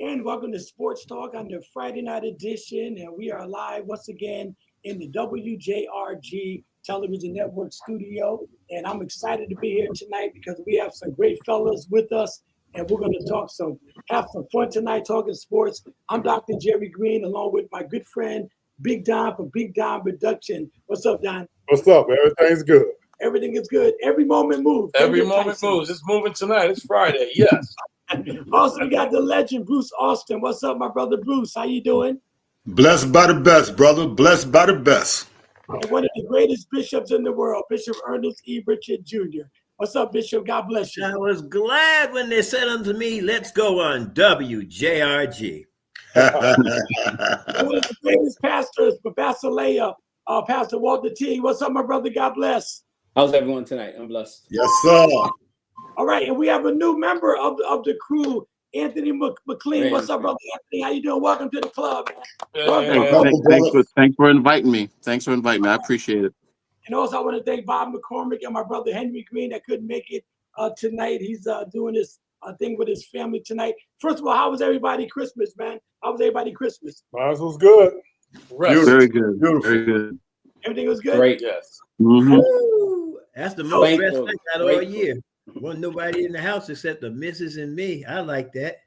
and welcome to Sports Talk on the Friday night edition. And we are live once again in the WJRG Television Network studio. And I'm excited to be here tonight because we have some great fellas with us, and we're going to have some fun tonight talking sports. I'm Dr. Jerry Green, along with my good friend Big Don from Big Don Production. What's up, Don? What's up? Everything's good. Everything is good. Every moment moves. Every moment moves. It's moving tonight. It's Friday. Yes. Also, we got the legend, Bruce Austin. What's up, my brother Bruce? How you doing? Blessed by the best, brother. Blessed by the best. And one of the greatest bishops in the world, Bishop Ernest E. Richard Jr. What's up, Bishop? God bless you. I was glad when they said unto me, let's go on WJRG. One of the greatest pastors, Pastor Leia, Pastor Walter T. What's up, my brother? God bless. How's everyone tonight? I'm blessed. Yes, sir. All right, and we have a new member of the crew, Anthony McLean. Man. What's up, brother Anthony? How you doing? Welcome to the club, man. Thanks for inviting me. I appreciate it. And also, I want to thank Bob McCormick and my brother Henry Green that couldn't make it tonight. He's doing this thing with his family tonight. First of all, how was everybody Christmas, man? How was everybody Christmas? Mine was good. Very good. Beautiful. Very good. Everything was good? Great. Yes. Mm-hmm. Ooh, that's the most rest Grateful. I got all year. Wasn't nobody in the house except the missus and me. I like that.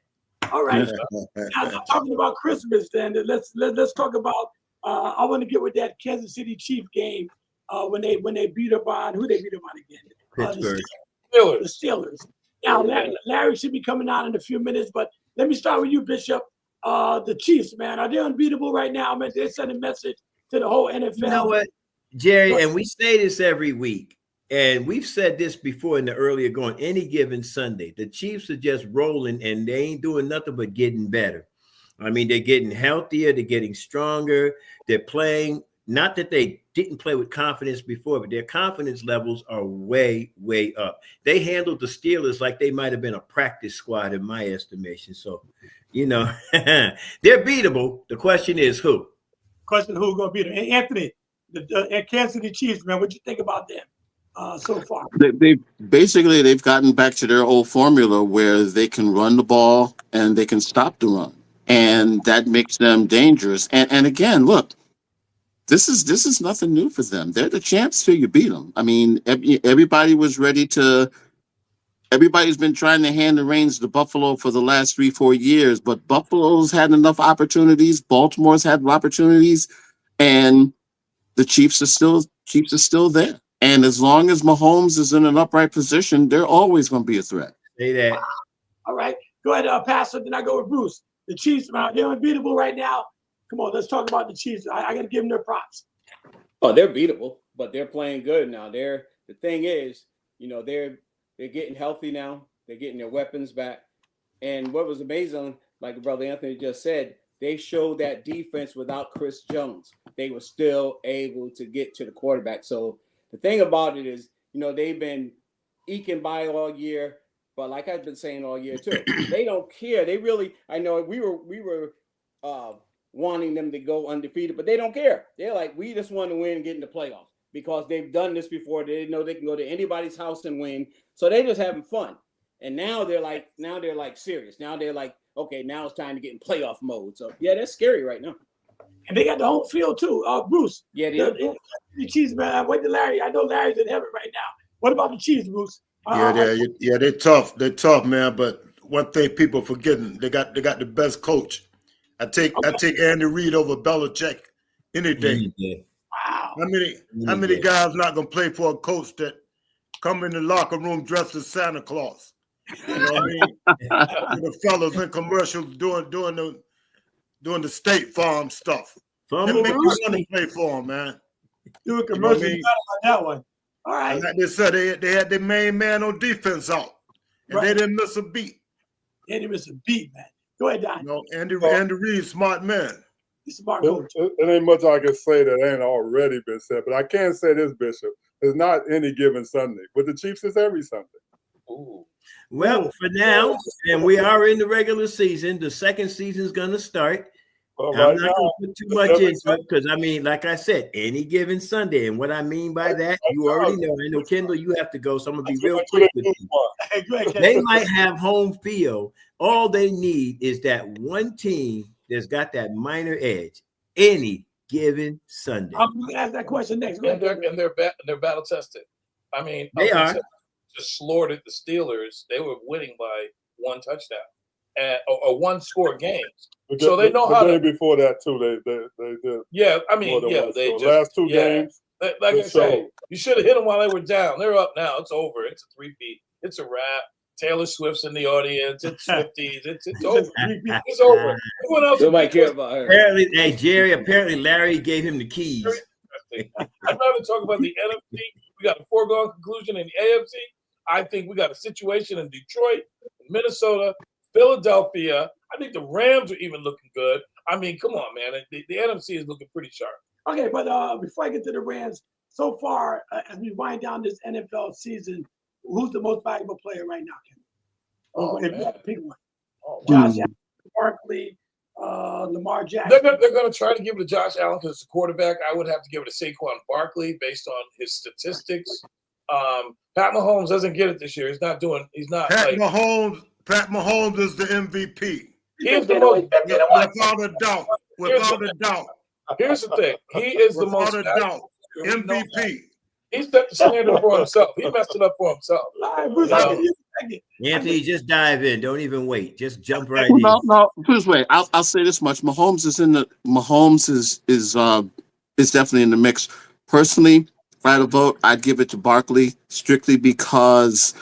All right. Now, talking about Christmas, then let's talk about. I want to get with that Kansas City Chief game when they beat up on who they beat up on again. Pittsburgh. The Steelers. Now Larry should be coming on in a few minutes, but let me start with you, Bishop. The Chiefs, man, are they unbeatable right now? Man, they send a message to the whole NFL. You know what, Jerry, and we say this every week, and we've said this before in the earlier going, any given Sunday, the Chiefs are just rolling, and they ain't doing nothing but getting better. I mean, they're getting healthier, they're getting stronger, they're playing, not that they didn't play with confidence before, but their confidence levels are way, way up. They handled the Steelers like they might have been a practice squad in my estimation. So, you know, they're beatable. The question is who? Question: who's going to beat them? And Anthony, the Kansas City Chiefs, man, what you think about them so far? They've gotten back to their old formula where they can run the ball and they can stop the run, and that makes them dangerous. And again, look, this is nothing new for them. They're the champs till you beat them. I mean, everybody was ready to. Everybody's been trying to hand the reins to Buffalo for the last 3-4 years, but Buffalo's had enough opportunities. Baltimore's had opportunities, and the Chiefs are still there. And as long as Mahomes is in an upright position, they're always going to be a threat. Say that. All right, go ahead, Pastor. Then I go with Bruce. The Chiefs, man, they're unbeatable right now. Come on, let's talk about the Chiefs. I got to give them their props. Oh, they're beatable, but they're playing good now. The thing is, you know, they're getting healthy now. They're getting their weapons back. And what was amazing, like Brother Anthony just said, they showed that defense without Chris Jones. They were still able to get to the quarterback. So the thing about it is, you know, they've been eking by all year, but like I've been saying all year too, they don't care. They really, I know we were wanting them to go undefeated, but they don't care. They're like, we just want to win and get in the playoffs because they've done this before. They know they can go to anybody's house and win. So they're just having fun. And now they're like serious. Now they're like, okay, now it's time to get in playoff mode. So yeah, that's scary right now. And they got the home field too. Bruce. Yeah, the Chiefs, man. Wait till Larry. I know Larry's in heaven right now. What about the Chiefs, Bruce? They're tough. They're tough, man. But one thing people forgetting, they got the best coach. I take Andy Reid over Belichick any day. Wow. How many guys not gonna play for a coach that come in the locker room dressed as Santa Claus? You know what I mean? The fellas in commercials doing the State Farm stuff. They make you want to play for them, man. Doing commercials on that one. All right. And like they said, they had their main man on defense out, and they didn't miss a beat. They didn't miss a beat, man. Go ahead, Don. You know, Andy Reid, smart man. He's smart coach. It ain't much I can say that ain't already been said, but I can say this, Bishop. It's not any given Sunday, but the Chiefs is every Sunday. Ooh. Well, for now, and we are in the regular season, the second season is going to start. Well, I'm right not now, going to put too much every into it because I mean, like I said, any given Sunday, and what I mean by that, you now, already know. I know Kendall, you have to go, so I'm gonna be real until quick they with lose you. one. Hey, go ahead, They Ken. might have home field. All they need is that one team that's got that minor edge. Any given Sunday, I'm going to ask that question next. Go And ahead. they're battle tested. I mean, they are. just slaughtered the Steelers. They were winning by one touchdown or one score games. But So they know the how game to. before that too. They did Yeah, I more mean, than yeah, one they score. just Last two games. Like they I say, showed. you should have hit them while they were down. They're up now. It's over. It's a three-peat. It's a wrap. Taylor Swift's in the audience. It's Swifties. It's over. It's over. Everyone else. Nobody care about her. Apparently, hey Jerry. Apparently, Larry gave him the keys. Very interesting. I'd rather talk about the NFC. We got a foregone conclusion in the AFC. I think we got a situation in Detroit, Minnesota, Philadelphia. I think the Rams are even looking good. I mean, come on, man. The NFC is looking pretty sharp. Okay, but before I get to the Rams, so far, as we wind down this NFL season, who's the most valuable player right now, Ken? Oh, if you man. had to pick one. Oh, Josh Allen, Barkley, Lamar Jackson. They're gonna try to give it to Josh Allen because it's a quarterback. I would have to give it to Saquon Barkley based on his statistics. Pat Mahomes doesn't get it this year. He's not. Pat Mahomes is the MVP. He is the most. Without a doubt. Without a doubt. Here's the thing. He is the most. Without a doubt. MVP. He set the standard for himself. He messed it up for himself. All right, Bruce, Yeah. I give you a second. Anthony, just dive in. Don't even wait. Just jump right Well, in. no. Put it this way, I'll say this much: Mahomes is definitely in the mix. Personally, if I had a vote, I'd give it to Barkley strictly because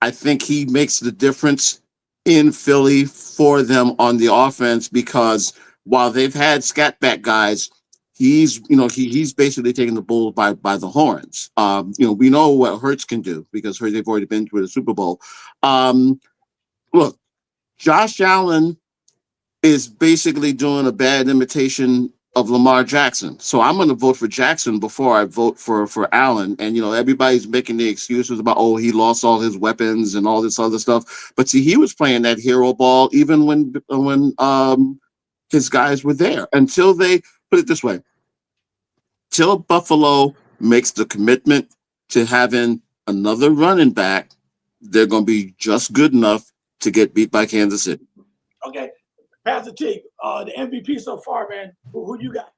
I think he makes the difference in Philly for them on the offense. Because while they've had scatback guys, he's basically taking the bull by the horns. We know what Hurts can do because they've already been to the Super Bowl. Look, Josh Allen is basically doing a bad imitation of Lamar Jackson. So I'm going to vote for Jackson before I vote for Allen. And, everybody's making the excuses about, he lost all his weapons and all this other stuff. But see, he was playing that hero ball even when his guys were there until they put it this way. Till Buffalo makes the commitment to having another running back, they're going to be just good enough to get beat by Kansas City. Okay, Pastor T, the MVP so far, man. Who you got?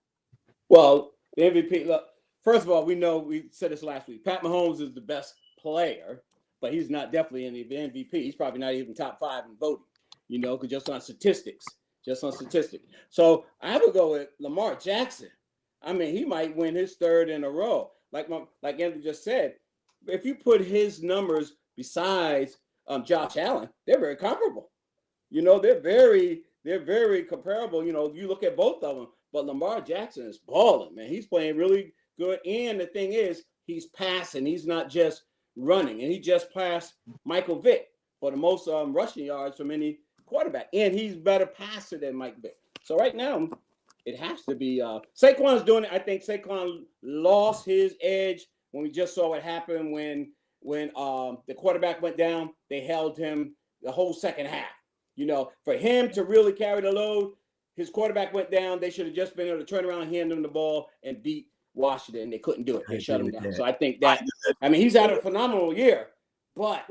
Well, the MVP. Look, first of all, we said this last week. Pat Mahomes is the best player, but he's not definitely in the MVP. He's probably not even top 5 in voting. Because just on statistics. So I would go with Lamar Jackson. I mean, he might win his 3rd in a row. Like Anthony just said, if you put his numbers besides Josh Allen, they're very comparable. They're very comparable. You look at both of them, but Lamar Jackson is balling, man. He's playing really good. And the thing is, he's passing. He's not just running. And he just passed Michael Vick for the most rushing yards from any quarterback. And he's better passer than Mike Vick. So right now, it has to be Saquon's doing it. I think Saquon lost his edge when we just saw what happened when the quarterback went down. They held him the whole second half. For him to really carry the load, his quarterback went down. They should have just been able to turn around and hand him the ball and beat Washington. They couldn't do it. They shut him down. So I think he's had a phenomenal year, but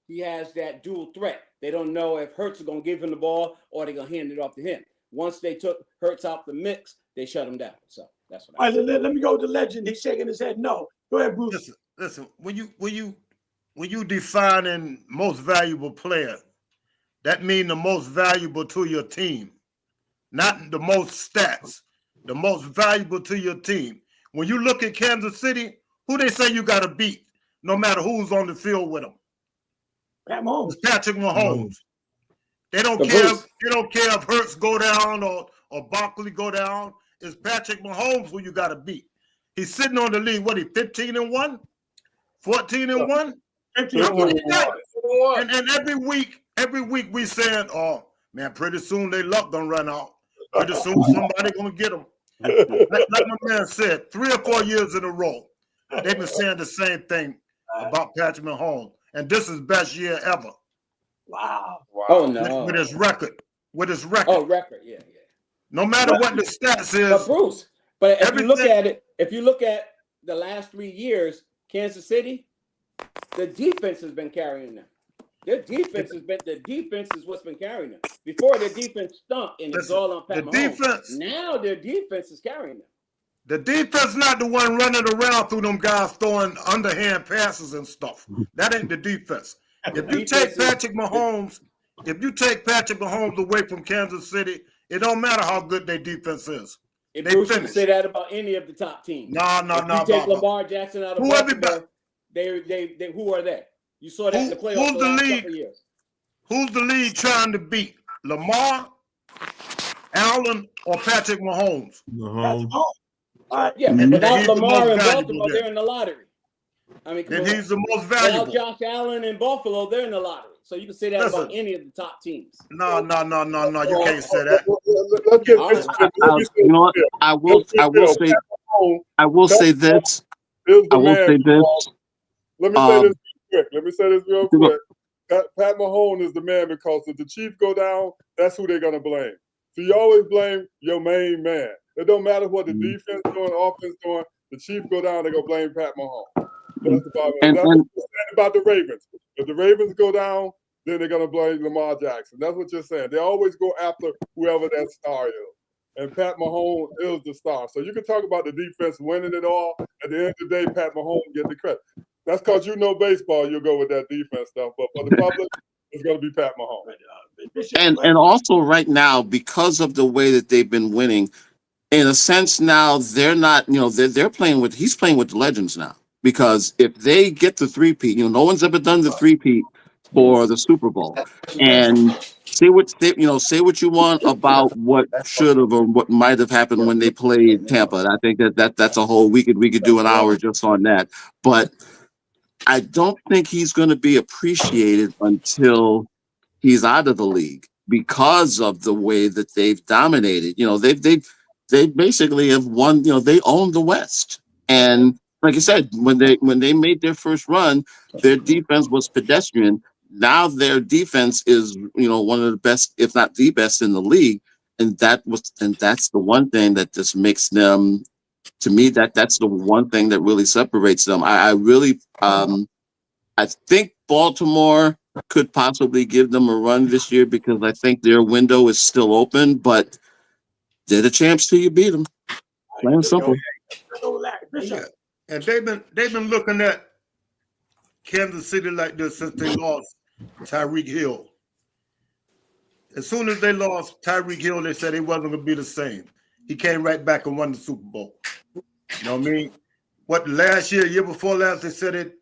he has that dual threat. They don't know if Hurts is going to give him the ball or they're going to hand it off to him. Once they took Hurts out the mix, they shut him down. So that's what All right, let me go with the legend. He's shaking his head. No. Go ahead, Bruce. Listen. When you defining most valuable player, that means the most valuable to your team, not the most stats. The most valuable to your team. When you look at Kansas City, who they say you got to beat, no matter who's on the field with them. Pat Mahomes. It's Patrick Mahomes. They don't care. They don't care if Hurts go down or Barkley go down. It's Patrick Mahomes who you got to beat. He's sitting on the lead. What, he 15-1, 14-1? 15-1. And every week we saying, "Oh man, pretty soon they luck gonna run out. Pretty soon somebody gonna get them." Like my man said, 3 or 4 years in a row, they've been saying the same thing about Patrick Mahomes, and this is best year ever. Wow. Oh no. With his record. Oh, record. Yeah. No matter what the stats But is, Bruce, but if you look everything- at it, if you look at the last 3 years, Kansas City, the defense has been carrying them. Their defense has been the defense is what's been carrying them. Before their defense stunk and it was all on Pat the Mahomes. defense- Now their defense is carrying them. the defense not the one running around through them guys throwing underhand passes and stuff. That ain't the defense. If you take Patrick Mahomes away from Kansas City, it don't matter how good their defense is. If They Bruce, you can finished. say that about any of the top teams. No, If you take Lamar Jackson out of Who Baltimore, they who are they? You saw that in the playoffs the last couple of years. Who's the league trying to beat? Lamar, Allen, or Patrick Mahomes? Mahomes. Yeah, And without he's the Lamar most in valuable Baltimore, there. they're in the lottery. I mean, Then come he's the most on. valuable. Without Josh Allen in Buffalo, they're in the lottery. So you can say that about any of the top teams. No, you can't say that. Let's get All this. right. You know what? I will say this. Here's the I will man. say this. Let me say this real quick. Pat Mahomes is the man because if the Chiefs go down, that's who they're gonna blame. So you always blame your main man. It don't matter what the defense doing, offense doing. The Chiefs go down, they're gonna blame Pat Mahomes. That's about it. That's what you're saying about the Ravens. If the Ravens go down, then they're gonna blame Lamar Jackson. That's what you're saying. They always go after whoever that star is. And Pat Mahomes is the star. So you can talk about the defense winning it all. At the end of the day, Pat Mahomes get the credit. That's because you know baseball, you'll go with that defense stuff. But for the public, it's going to be Pat Mahomes. And also right now, because of the way that they've been winning, in a sense now they're not, they're playing with, he's playing with the legends now. Because if they get the three-peat, no one's ever done the three-peat for the Super Bowl. And say what you want about what should have or what might have happened when they played Tampa. I think that's a whole we could do an hour just on that. But I don't think he's going to be appreciated until he's out of the league because of the way that they've dominated. They basically have won. They own the West, and like I said, when they made their first run, their defense was pedestrian. Now their defense is one of the best, if not the best, in the league, and that's the one thing that just makes them. To me, that's the one thing that really separates them. I really, I think Baltimore could possibly give them a run this year because I think their window is still open, but they're the champs till you beat them. Plain and simple. Yeah. And they've been looking at Kansas City like this since they lost Tyreek Hill. As soon as they lost Tyreek Hill, they said he wasn't going to be the same. He came right back and won the Super Bowl. You know what I mean? Year before last, they said it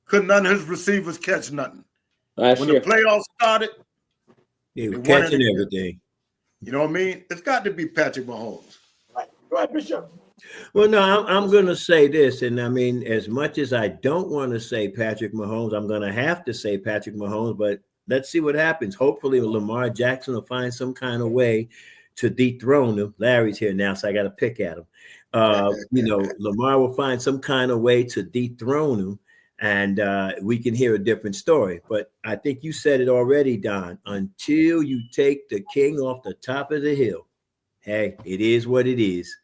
couldn't none of his receivers catch nothing. When the playoffs started, they were catching everything. You know what I mean? It's got to be Patrick Mahomes. Right. Go ahead, Bishop. Well, no, I'm going to say this, and I mean, as much as I don't want to say Patrick Mahomes, I'm going to have to say Patrick Mahomes, but let's see what happens. Hopefully, Lamar Jackson will find some kind of way to dethrone him. Larry's here now, so I got to pick at him. Lamar will find some kind of way to dethrone him, and we can hear a different story. But I think you said it already, Don. Until you take the king off the top of the hill, hey, it is what it is.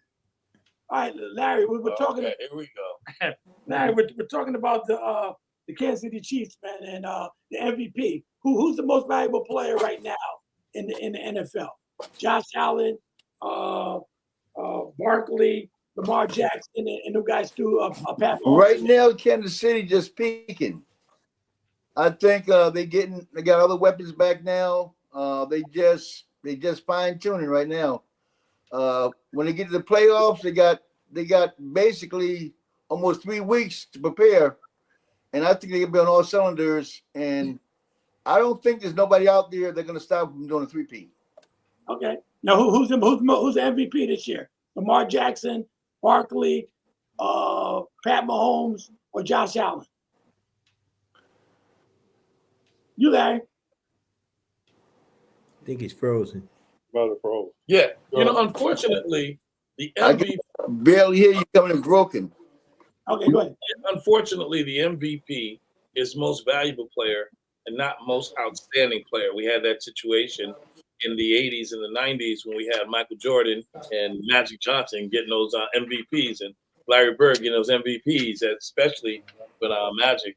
All right, Larry, we're talking. Okay, here we go. Larry, we're talking about the Kansas City Chiefs, man, and the MVP. Who's the most valuable player right now in the NFL? Josh Allen, Barkley, Lamar Jackson, and the guys do a Pat Mahomes. Right now, Kansas City just peaking. I think they got other weapons back now. They just fine tuning right now. When they get to the playoffs, they got basically almost 3 weeks to prepare, and I think they're gonna be on all cylinders. And I don't think there's nobody out there that's gonna stop them from doing a three-peat. Okay. Now, who's the MVP this year? Lamar Jackson, Barkley, Pat Mahomes, or Josh Allen? You, Larry? I think he's frozen. Yeah, unfortunately, the MVP. Barely hear you coming in broken. Okay, go ahead. Unfortunately, the MVP is most valuable player and not most outstanding player. We had that situation in the 80s and the 90s when we had Michael Jordan and Magic Johnson getting those MVPs and Larry Bird getting those MVPs, especially when Magic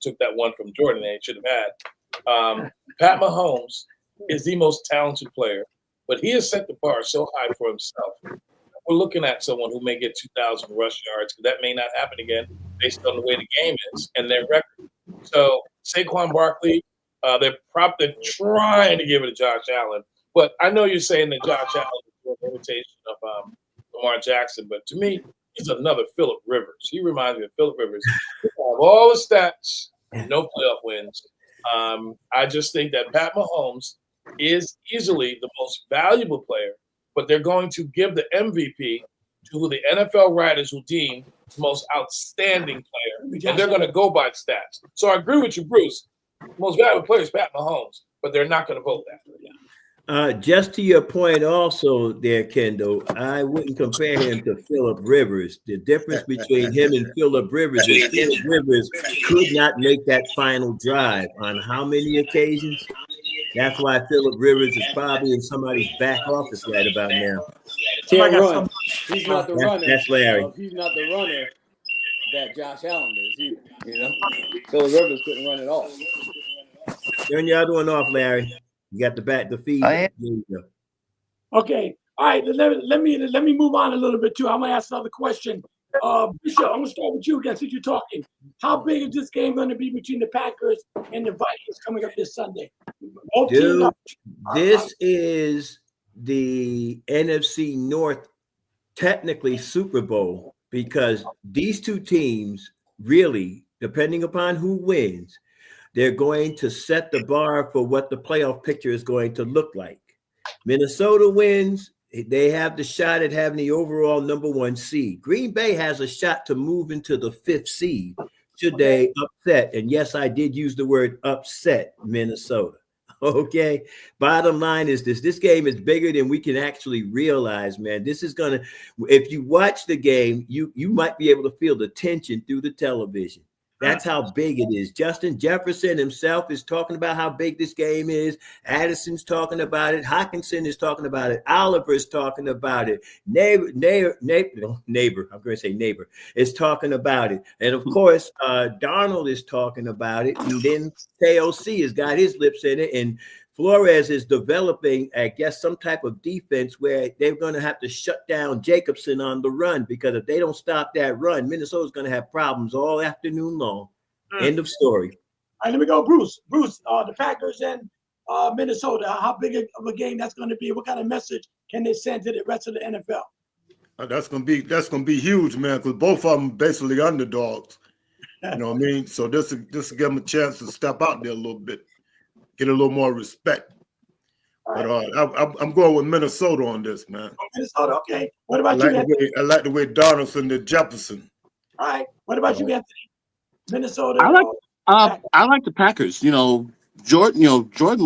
took that one from Jordan and should have had. Pat Mahomes is the most talented player, but he has set the bar so high for himself. We're looking at someone who may get 2,000 rush yards, because that may not happen again based on the way the game is and their record. So Saquon Barkley, they're trying to give it to Josh Allen, but I know you're saying that Josh Allen is an imitation of Lamar Jackson, but to me, he's another Phillip Rivers. He reminds me of Phillip Rivers. He have all the stats, no playoff wins. I just think that Pat Mahomes is easily the most valuable player, but they're going to give the MVP to who the NFL writers will deem the most outstanding player, and they're going to go by stats. So I agree with you, Bruce. The most valuable player is Pat Mahomes, but they're not going to vote that. Just to your point also there, Kendall, I wouldn't compare him to Phillip Rivers. The difference between him and Phillip Rivers is Phillip Rivers could not make that final drive on how many occasions? That's why Phillip Rivers is probably in somebody's back office right about now. Can't run. He's not the runner. That's Larry. He's not the runner that Josh Allen is either. You know, Phillip Rivers couldn't run at all. Turn your other one off, Larry. You got the feed. I Okay. All right. Let me move on a little bit too. I'm gonna ask another question. Bishop, I'm gonna start with you again since you're talking. How big is this game going to be between the Packers and the Vikings coming up this Sunday? Dude, this is the NFC North, technically Super Bowl, because these two teams really, depending upon who wins, they're going to set the bar for what the playoff picture is going to look like. Minnesota wins, they have the shot at having the overall number 1 seed. Green Bay has a shot to move into the 5th seed should they upset. And yes, I did use the word upset Minnesota. Okay. Bottom line is this game is bigger than we can actually realize, man. This is going to, if you watch the game, you might be able to feel the tension through the television. That's how big it is. Justin Jefferson himself is talking about how big this game is. Addison's talking about it. Hawkinson is talking about it. Oliver's talking about it. Neighbor is talking about it. And of course, Darnold is talking about it. And then KOC has got his lips in it. And Flores is developing, I guess, some type of defense where they're going to have to shut down Jacobson on the run, because if they don't stop that run, Minnesota's going to have problems all afternoon long. End of story. All right, let me go, Bruce. Bruce, the Packers and Minnesota, how big of a game that's going to be? What kind of message can they send to the rest of the NFL? That's gonna be huge, man, because both of them basically underdogs. You know what I mean? So this will give them a chance to step out there a little bit, get a little more respect. But I'm going with Minnesota on this, man. Minnesota, okay. What about you, Anthony? I like the way Donaldson to Jefferson. All right. What about you, Anthony? Minnesota. I like the Packers. Jordan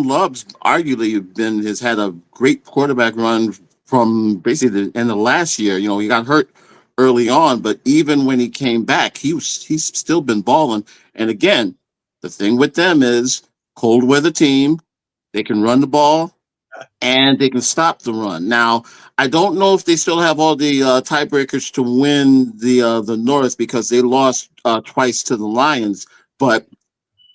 Love's arguably has had a great quarterback run from basically the end of last year. He got hurt early on, but even when he came back, he's still been balling. And again, the thing with them is cold weather team. They can run the ball and they can stop the run. Now, I don't know if they still have all the tiebreakers to win the North, because they lost twice to the Lions, but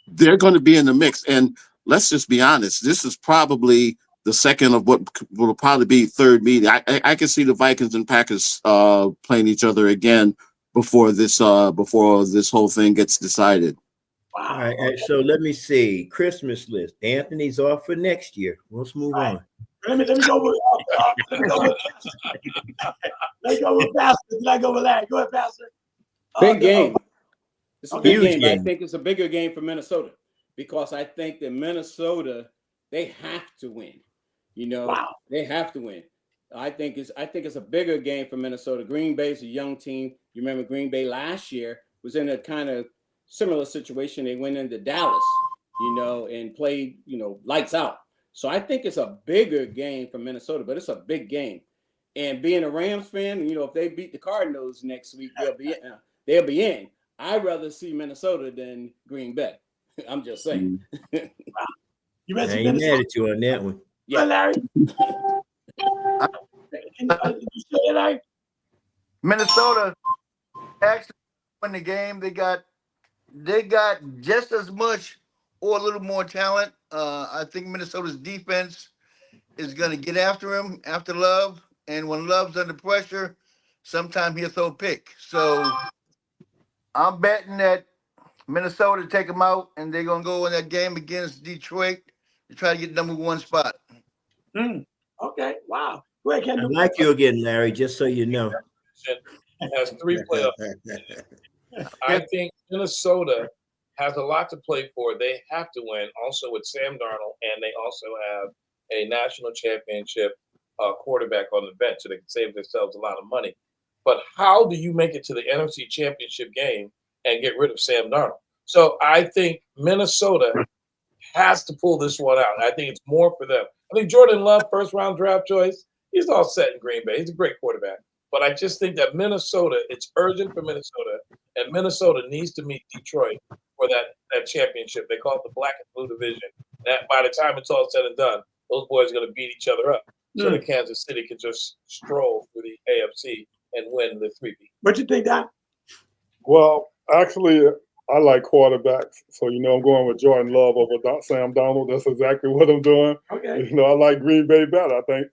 they're going to be in the mix. And let's just be honest, this is probably the second of what will probably be third meeting. I can see the Vikings and Packers playing each other again before this whole thing gets decided. Wow. All right, so let me see. Christmas list. Anthony's off for next year. Let's move on. Let me go with Pastor. Let me go with Larry. Go ahead, Pastor. Big game. It's a big game. Game. I think it's a bigger game for Minnesota, because I think that Minnesota, they have to win. They have to win. I think it's a bigger game for Minnesota. Green Bay's a young team. You remember Green Bay last year was in a kind of similar situation. They went into Dallas, and played, lights out. So I think it's a bigger game for Minnesota, but it's a big game. And being a Rams fan, if they beat the Cardinals next week, they'll be in. I'd rather see Minnesota than Green Bay. I'm just saying. You I ain't mad at you on that one. Yeah. Larry. You still there, Larry? Minnesota actually won the game. They got just as much or a little more talent. I think Minnesota's defense is going to get after him, after Love. And when Love's under pressure, sometimes he'll throw a pick. So I'm betting that Minnesota take them out, and they're going to go in that game against Detroit to try to get number one spot. Okay. Wow. Go ahead, I Kendall. like you again, Larry, just so you know. Has 3 playoff. I think Minnesota has a lot to play for. They have to win also with Sam Darnold, and they also have a national championship quarterback on the bench, so they can save themselves a lot of money. But how do you make it to the NFC Championship game and get rid of Sam Darnold? So I think Minnesota has to pull this one out. I think it's more for them. I think Jordan Love, first-round draft choice, he's all set in Green Bay. He's a great quarterback. But I just think that Minnesota, it's urgent for Minnesota, and Minnesota needs to meet Detroit for that championship. They call it the Black and Blue Division. That by the time it's all said and done, those boys are going to beat each other up. So that Kansas City can just stroll through the AFC and win the 3-peat. What you think, Don? Well, actually, I like quarterbacks. So, I'm going with Jordan Love over Sam Darnold. That's exactly what I'm doing. Okay. I like Green Bay better, I think.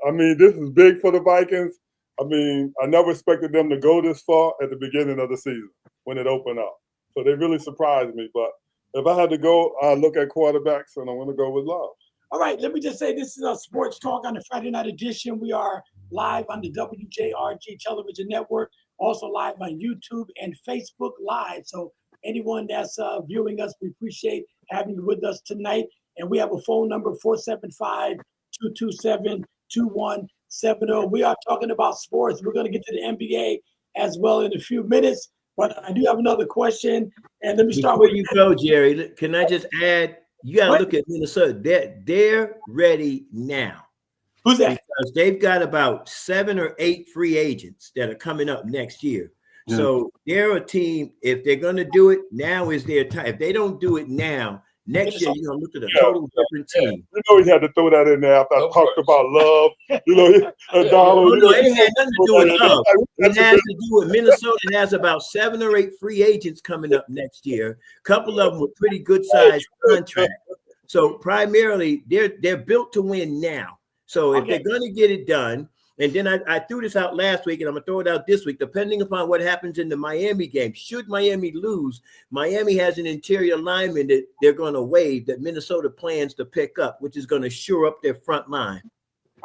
I mean, this is big for the Vikings. I mean, I never expected them to go this far at the beginning of the season when it opened up. So they really surprised me. But if I had to go, I'd look at quarterbacks, and I'm going to go with Love. All right, let me just say this is a sports talk on the Friday night edition. We are live on the WJRG television network, also live on YouTube and Facebook Live. So anyone that's viewing us, we appreciate having you with us tonight. And we have a phone number, 475-227-2170. We are talking about sports. We're going to get to the NBA as well in a few minutes. But I do have another question. And let me start Before with you go, Jerry, can I just add, you got to look at Minnesota. They're ready now. Who's that? Because they've got about 7 or 8 free agents that are coming up next year. Yeah. So they're a team, if they're going to do it, now is their time. If they don't do it now, next year, you're going to look at a total different team. He had to throw that in there after I talked about Love. Donald. It had nothing to do with Love. It has to do with Minnesota. It has about 7 or 8 free agents coming up next year. A couple of them with pretty good sized contracts. So primarily, they're built to win now. So if they're going to get it done, and then I threw this out last week, and I'm going to throw it out this week, depending upon what happens in the Miami game. Should Miami lose, Miami has an interior lineman that they're going to waive that Minnesota plans to pick up, which is going to shore up their front line.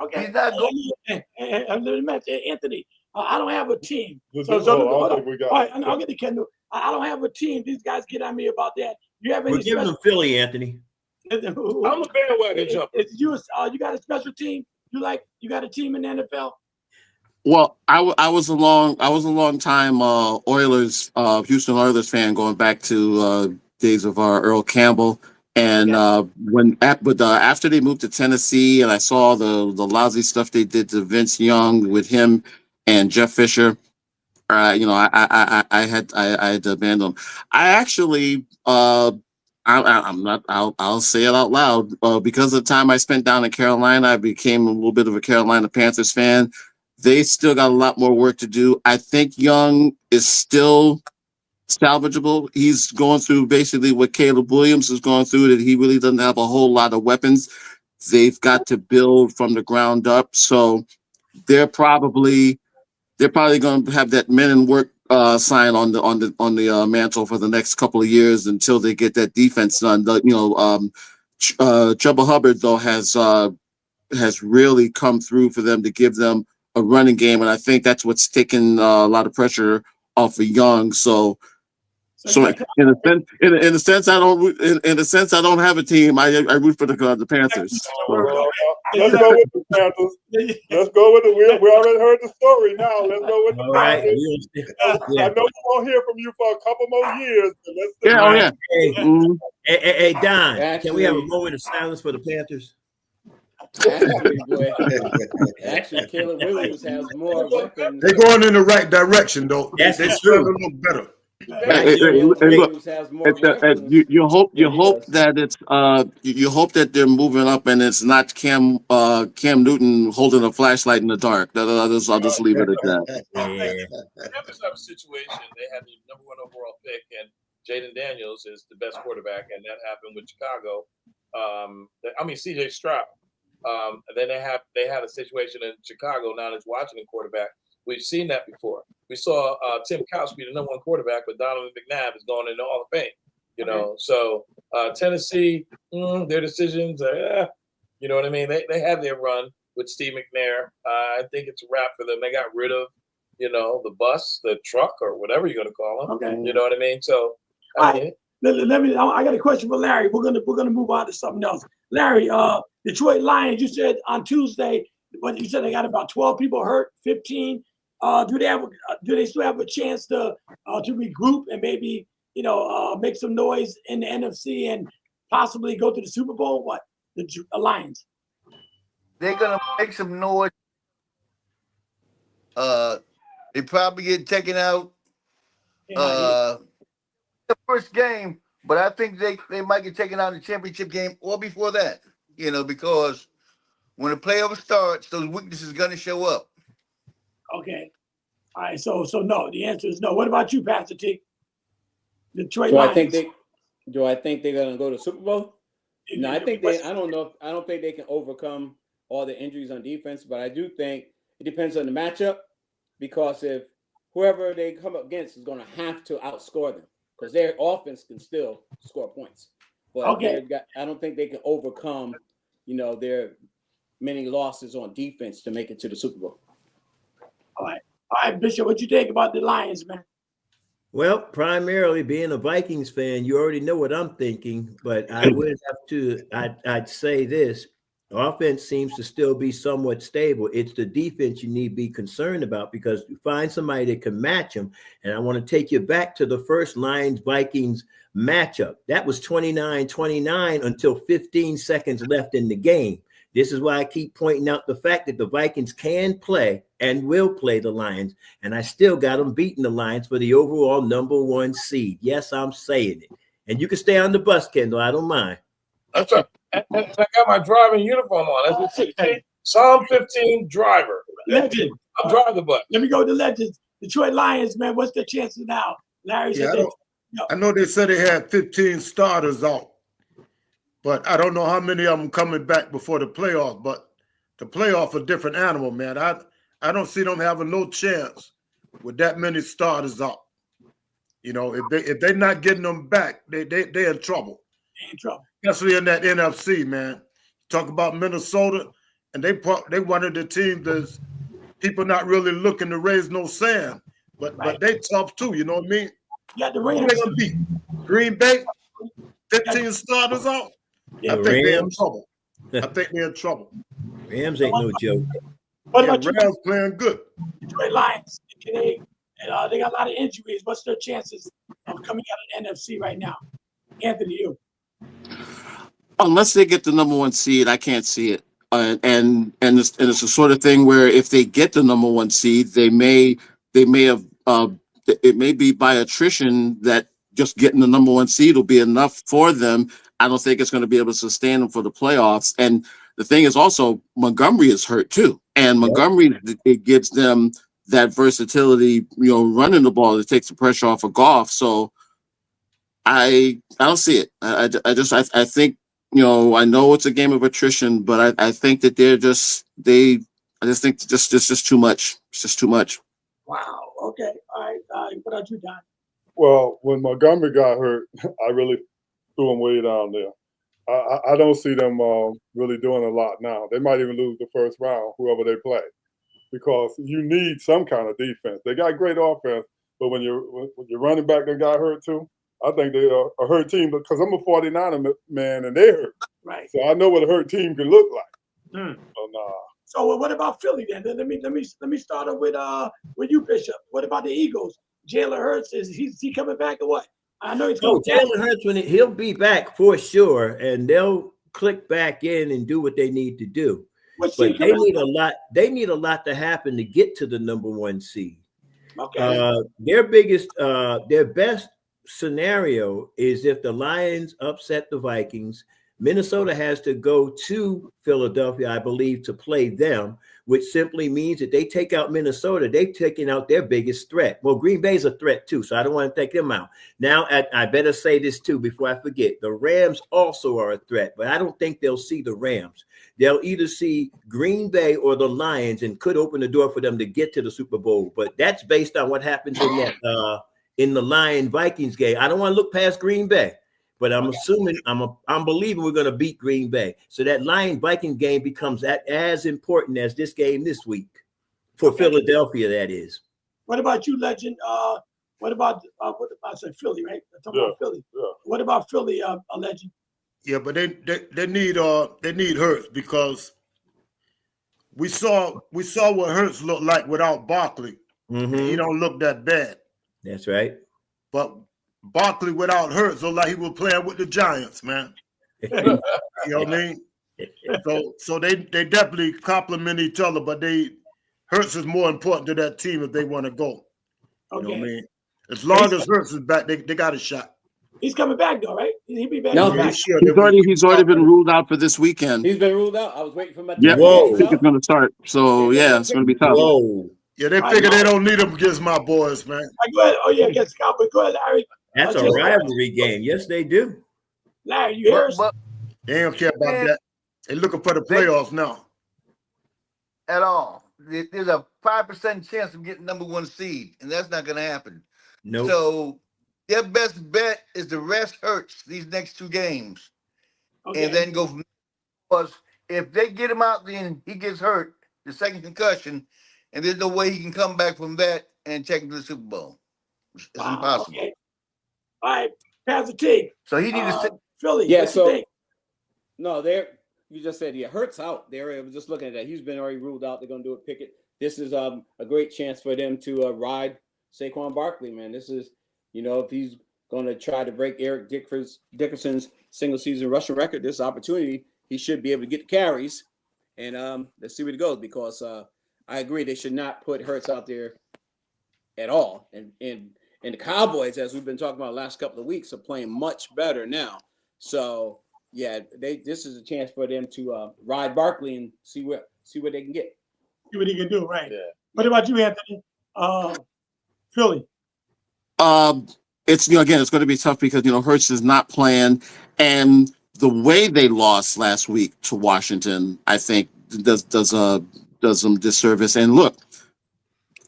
Okay. He's not going. Anthony, I don't have a team. I'll get to Kendall. I don't have a team. These guys get on me about that. You have any? We're giving them Philly, Anthony. I'm a bandwagon jumper. You got a special team? You got a team in the NFL? Well, I was a long time Houston Oilers fan going back to days of Earl Campbell. And after they moved to Tennessee, and I saw the lousy stuff they did to Vince Young with him and Jeff Fisher, I had to abandon them. I actually I'll say it out loud. Because of the time I spent down in Carolina, I became a little bit of a Carolina Panthers fan. They still got a lot more work to do. I think Young is still salvageable. He's going through basically what Caleb Williams is going through, that he really doesn't have a whole lot of weapons. They've got to build from the ground up. So they're probably going to have that men and work sign on the mantle for the next couple of years until they get that defense done. Chuba Hubbard though has really come through for them to give them a running game, and I think that's what's taken a lot of pressure off of Young. So in a sense, I don't have a team. I root for the Panthers. So. Let's go with the Panthers. Let's go with we already heard the story. Now let's go with the Panthers. I know we won't hear from you for a couple more years. Hey, Don, can we have a moment of silence for the Panthers? Actually, Caleb Williams has more weapons. They're going in the right direction, though. They're a little better. Depends. Jalen And look, Daniels has more you, rankings you than he hope does. that it's you hope that they're moving up and it's not Cam Newton holding a flashlight in the dark. I'll just leave it at that. Panthers have a situation. They had the number 1 overall pick, and Jaden Daniels is the best quarterback, and that happened with Chicago. CJ Stroud. And then they had a situation in Chicago now that's Washington quarterback. We've seen that before. We saw Tim Couch be the number 1 quarterback, but Donovan McNabb is going into the Hall of Fame. You know, so Tennessee, their decisions are, you know what I mean? They have their run with Steve McNair. I think it's a wrap for them. They got rid of, the bus, the truck, or whatever you're going to call them. Okay. You know what I mean? So, I got a question for Larry. We're gonna move on to something else. Larry, Detroit Lions, you said on Tuesday, but you said they got about 12 people hurt, 15. Do they still have a chance to regroup and maybe make some noise in the NFC and possibly go to the Super Bowl? What, the Lions? They're gonna make some noise. They probably get taken out the first game, but I think they might get taken out in the championship game or before that. Because when the playoff starts, those weaknesses are gonna show up. Okay. All right. So no. The answer is no. What about you, Pastor T? Detroit Do Lions. I think they're gonna go to Super Bowl? No, I think I don't know. I don't think they can overcome all the injuries on defense, but I do think it depends on the matchup, because if whoever they come up against is going to have to outscore them, because their offense can still score points. But I don't think they can overcome, their many losses on defense to make it to the Super Bowl. All right, Bishop, what you think about the Lions, man? Well, primarily being a Vikings fan, you already know what I'm thinking, but I would have to, I'd say this. Offense seems to still be somewhat stable. It's the defense you need to be concerned about, because you find somebody that can match them. And I want to take you back to the first Lions-Vikings matchup. That was 29-29 until 15 seconds left in the game. This is why I keep pointing out the fact that the Vikings can play and will play the Lions. And I still got them beating the Lions for the overall number 1 seed. Yes, I'm saying it. And you can stay on the bus, Kendall. I don't mind. That's right. And I got my driving uniform on. That's what 16. Psalm 15 driver. Legend. I'm driving the bus. Let me go to legends. Detroit Lions, man. What's their chances now? Larry said I know they said they had 15 starters out, but I don't know how many of them coming back before the playoffs. But the playoff a different animal, man. I don't see them having no chance with that many starters out. If they're not getting them back, they're in trouble. in trouble. Especially in that NFC, man. Talk about Minnesota, and they one of the teams that's people not really looking to raise no sand, but they tough too. You know what I mean? Yeah, the Who Rams. they gonna beat? Green Bay, 15 starters out. Yeah, I think they're in Rams. trouble. Rams ain't no joke. What about you? Rams playing good. Detroit Lions. They got a lot of injuries. What's their chances of coming out of the NFC right now? Anthony, you. Unless they get the number 1 seed, I can't see it. And it's the sort of thing where if they get the number 1 seed, they may have it may be by attrition that just getting the number 1 seed will be enough for them. I don't think it's going to be able to sustain them for the playoffs. And the thing is also Montgomery is hurt too, and Montgomery it gives them that versatility, running the ball. It takes the pressure off of Goff. So I don't see it. I think. I know it's a game of attrition, but I think that I just think it's just too much. It's just too much. Wow. Okay. All right. What about you, Don? Well, when Montgomery got hurt, I really threw him way down there. I don't see them really doing a lot now. They might even lose the first round, whoever they play, because you need some kind of defense. They got great offense, but when your running back that got hurt too, I think they are a hurt team, because I'm a 49er man and they hurt. Right. So I know what a hurt team can look like. So, nah. So what about Philly then? Let me start off with you, Bishop. What about the Eagles? Jalen Hurts, is he coming back or what? I know he's coming back. Jalen Hurts, he'll be back for sure, and they'll click back in and do what they need to do. But they need a lot. They need a lot to happen to get to the number 1 seed. Okay. Their best scenario is if the Lions upset the Vikings. Minnesota has to go to Philadelphia, I believe, to play them, which simply means that they take out Minnesota, they've taken out their biggest threat. Well, Green Bay's a threat too, so I don't want to take them out. Now, I better say this too before I forget. The Rams also are a threat, but I don't think they'll see the Rams. They'll either see Green Bay or the Lions and could open the door for them to get to the Super Bowl. But that's based on what happens in that in the Lion Vikings game. I don't want to look past Green Bay. But I'm assuming, I'm believing we're going to beat Green Bay. So that Lion Viking game becomes as important as this game this week for Philadelphia. That is. What about you, Legend? What about I said Philly, right? I'm talking about Philly. Yeah. What about Philly, Legend? Yeah, but they need Hurts because we saw what Hurts looked like without Barkley. Mm-hmm. He don't look that bad. That's right. But Barkley without Hurts looked like he was playing with the Giants, man. You know what I mean? So they definitely complement each other, but Hurts is more important to that team if they want to go. You know what I mean? As long as Hurts is back, they got a shot. He's coming back though, right? He'll be back. No, Sure. He's already been ruled out for this weekend. He's been ruled out. I was waiting for my. Yeah, Whoa. I think it's going to start. So yeah, it's going to be tough. Whoa. Yeah, they figure they don't need him against my boys, man. Go ahead. Oh yeah, against Cowboys. Go ahead, Larry. That's a rivalry game. Yes, they do. Larry, you hear us? But They don't care about that. They're looking for the playoffs now. at all. There's a 5% chance of getting number 1 seed, and that's not going to happen. No. So their best bet is to rest Hurts these next 2 games, and then go from there. Because if they get him out, then he gets hurt, the second concussion, and there's no way he can come back from that and take him to the Super Bowl. It's impossible. Okay. All right, Pastor T. So he needs to Philly. Yeah, what so- you think? No, you just said Hurts out. They're just looking at that. He's been already ruled out. They're going to do it. Pickett. This is a great chance for them to ride Saquon Barkley, man. This is, if he's going to try to break Eric Dickerson's single season rushing record, this opportunity, he should be able to get the carries. And let's see where it goes, because I agree they should not put Hurts out there at all. And the Cowboys, as we've been talking about the last couple of weeks, are playing much better now. So yeah, this is a chance for them to ride Barkley and see what they can get. See what he can do, right? Yeah. What about you, Anthony? Philly. It's again, it's going to be tough because Hurts is not playing, and the way they lost last week to Washington, I think does them disservice. And look,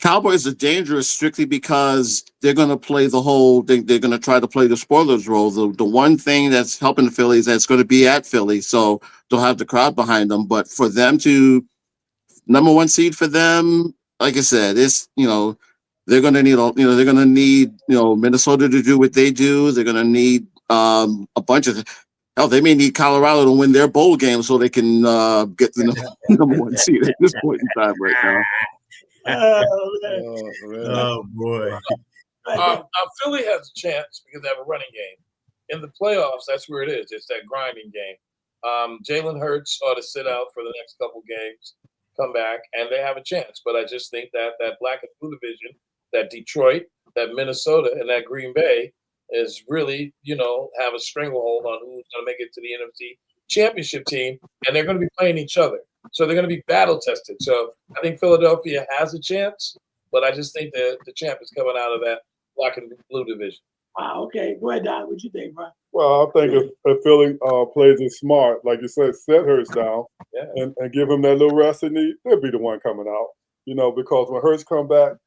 Cowboys are dangerous strictly because they're going to play they're going to try to play the spoilers role. The one thing that's helping the Phillies is that it's going to be at Philly, so they'll have the crowd behind them. But for them to number 1 seed for them, like I said, it's they're going to need Minnesota to do what they do. They're going to need a bunch of. Hell, they may need Colorado to win their bowl game so they can get the number 1 seed at this point in time right now. Oh boy. Philly has a chance because they have a running game. In the playoffs, that's where it is. It's that grinding game. Jalen Hurts ought to sit out for the next couple games, come back, and they have a chance. But I just think that black and blue division, that Detroit, that Minnesota, and that Green Bay is really, have a stranglehold on who's going to make it to the NFC Championship team, and they're going to be playing each other. So they're going to be battle tested. So I think Philadelphia has a chance, but I just think the champ is coming out of that black and blue division. Wow. Okay. Go ahead, Don. What you think, bro? Well, I think if Philly plays it smart, like you said, set Hurts down and give him that little rest he needs, they'll be the one coming out. Because when Hurts come back,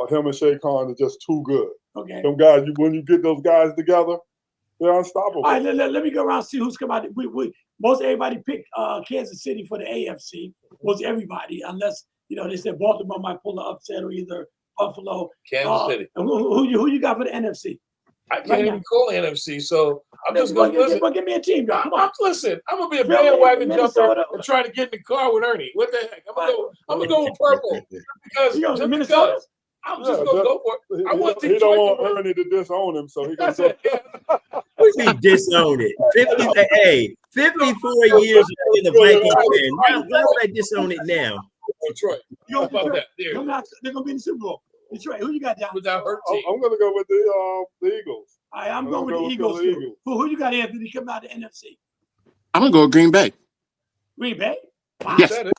him and Saquon are just too good. Okay. Them guys, when you get those guys together, they're unstoppable. All right. Let me go around and see who's come out. Most everybody picked Kansas City for the AFC. Most everybody, unless they said Baltimore might pull the upset or either Buffalo. Kansas City. Who you got for the NFC? I can't even call NFC, so I'm just going to listen. Give me a team, John. Come on. Listen, I'm going to be a Philly, bandwagon jumper Minnesota. and try to get in the car with Ernie. What the heck? I'm going to go with purple. Because You go just Minnesota? because I'm just going to go for it. I want He Detroit don't to want win. Ernie to disown him, so he That's goes. it. He disowned it. 54 years of being a Viking fan. Why would I disown it now? Detroit. How about that? There. They're going to be in the Super Bowl. Detroit. Who you got down? Without her team. I'm going to go with the Eagles. All right, I'm I'm going with gonna the go Eagles with the too. Eagles. Who you got, Anthony, coming out of the NFC? I'm gonna go with Green Bay. Green Bay? Wow. Yes. Said it.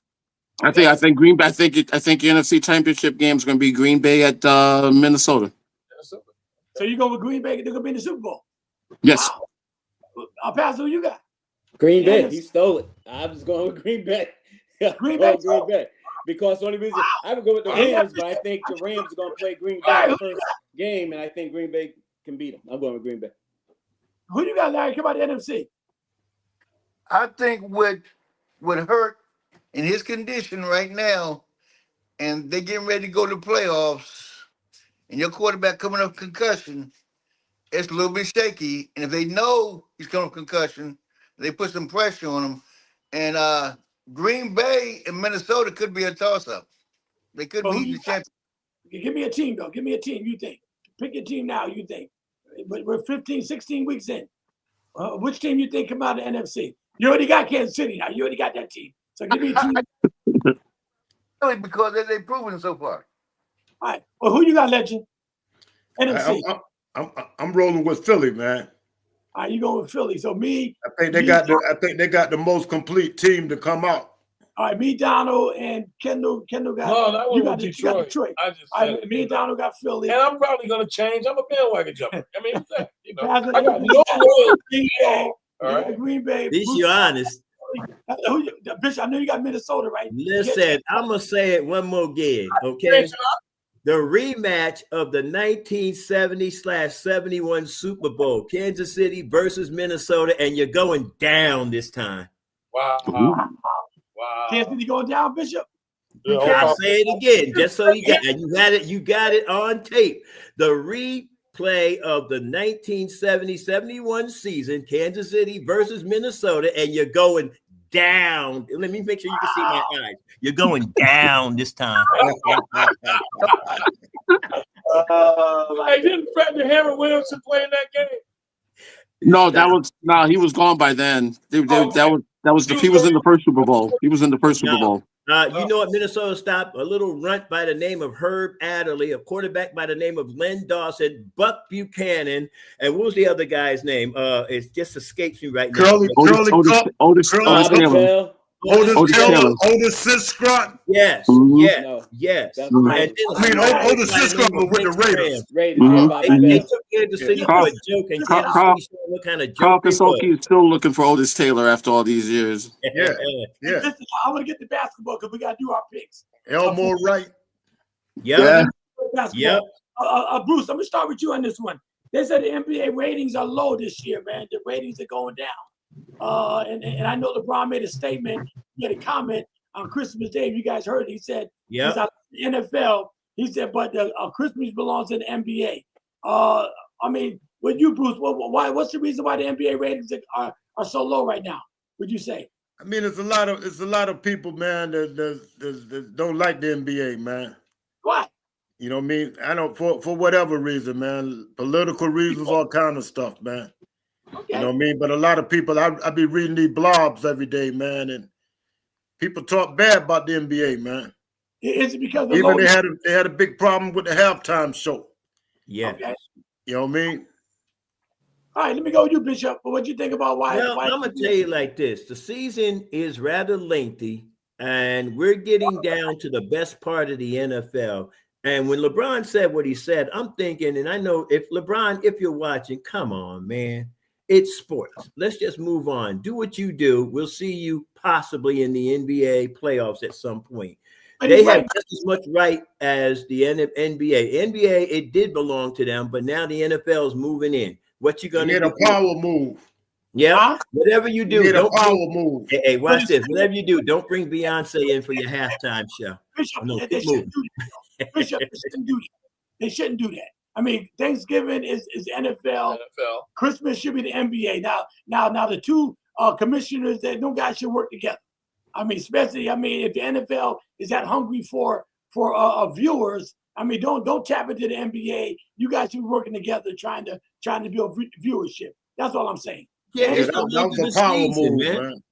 I think Green Bay. I think the NFC Championship game is going to be Green Bay at Minnesota. So you go with Green Bay? They're going to be in the Super Bowl. Yes. Wow. Pastor, who you got? Green Bay. NFC. He stole it. I was going with Green Bay. Green Bay. Green Bay. Because the only reason I would go with the Rams, but I think the Rams are going to play Green Bay the first game, and I think Green Bay can beat them. I'm going with Green Bay. Who you got, Larry? Come out of the NFC. I think with Hurt in his condition right now, and they getting ready to go to playoffs, and your quarterback coming up concussion, it's a little bit shaky. And if they know he's coming up concussion, they put some pressure on him. And Green Bay and Minnesota could be a toss-up. They could be the champion. Give me a team, though. Give me a team, you think. Pick your team now, you think. But we're 15, 16 weeks in. Which team you think come out of the NFC? You already got Kansas City now. You already got that team. So give me a team. Really, because they've proven so far. All right. Well, who you got, Legend? NFC. I'm rolling with Philly, man. All right, you going with Philly. So me. I think they got the most complete team to come out. All right, me, Donald, and Kendall got. No, that you was got Detroit. Detroit. I just All said right, me and Donald got Philly. and I'm probably going to change. I'm a bandwagon jumper. I mean, you know, Pastor, I got no loyalty. All All right, Green Bay. At least you're honest. Bishop, I know you got Minnesota, right? Listen, I'm gonna say it one more again, okay? The rematch of the 1970/71 Super Bowl, Kansas City versus Minnesota, and you're going down this time. Wow. Ooh. Wow. Kansas City going down, Bishop. Yeah, I'll say it again, just so you got, and you got it on tape. The replay of the 1970/71 season, Kansas City versus Minnesota, and you're going down. Let me make sure you can see my eyes. You're going down this time. Like, didn't Fred the Hammer Williamson play in that game? No, he was gone by then. He was in the first Super Bowl. He was in the first Super Bowl. You know what? Minnesota stopped a little runt by the name of Herb Adderley, a quarterback by the name of Len Dawson, Buck Buchanan, and what was the other guy's name? It just escapes me right now. Otis Taylor. Otis Sistrunk. Yes, Mhm. yes, No. yes. That's And right. then Otis Sistrunk was with the Raiders. Raiders. Mhm. They took Kansas City for a joke, and Kansas City showed what kind of Carl joke it was. Kasoki is still looking for Otis Taylor after all these years. Yeah. Listen, I want to get the basketball because we got to do our picks. Elmore Wright. Yeah. Basketball. Bruce, I'm going to start with you on this one. They said the NBA ratings are low this year, man. The ratings are going down. And I know LeBron made a statement, he had a comment on Christmas Day. If you guys heard it, he said, he's out of the NFL. He said, but Christmas belongs to the NBA. I mean, with you, Bruce, what's the reason why the NBA ratings are so low right now? Would you say? I mean, it's a lot of people, man, that don't like the NBA, man. Why? You know what I mean? I don't for whatever reason, man. Political reasons, all kind of stuff, man. Okay. You know what I mean? But a lot of people, I be reading these blogs every day, man, and people talk bad about the NBA, man. Is it because of even they had a big problem with the halftime show? Yeah. Okay. You know what I mean? All right, let me go with you, Bishop. But what you think about why? Well, I'm gonna tell you like this: the season is rather lengthy, and we're getting down to the best part of the NFL. And when LeBron said what he said, I'm thinking, and I know if LeBron, if you're watching, come on, man. It's sports. Let's just move on. Do what you do. We'll see you possibly in the NBA playoffs at some point. They have just as much right as the NBA. NBA, it did belong to them, but now the NFL is moving in. What you gonna do? A power move. Yeah. Whatever you do, don't a power move. Hey, watch this. Whatever you do, don't bring Beyonce in for your halftime show. Bishop, they shouldn't do that. Bishop, they shouldn't do that. They shouldn't do that. I mean, Thanksgiving is NFL. Christmas should be the NBA. Now the two commissioners, no guys should work together. I mean, especially, if the NFL is that hungry for viewers, I mean, don't tap into the NBA. You guys should be working together, trying to build viewership. That's all I'm saying. Yeah, that was a power move, man.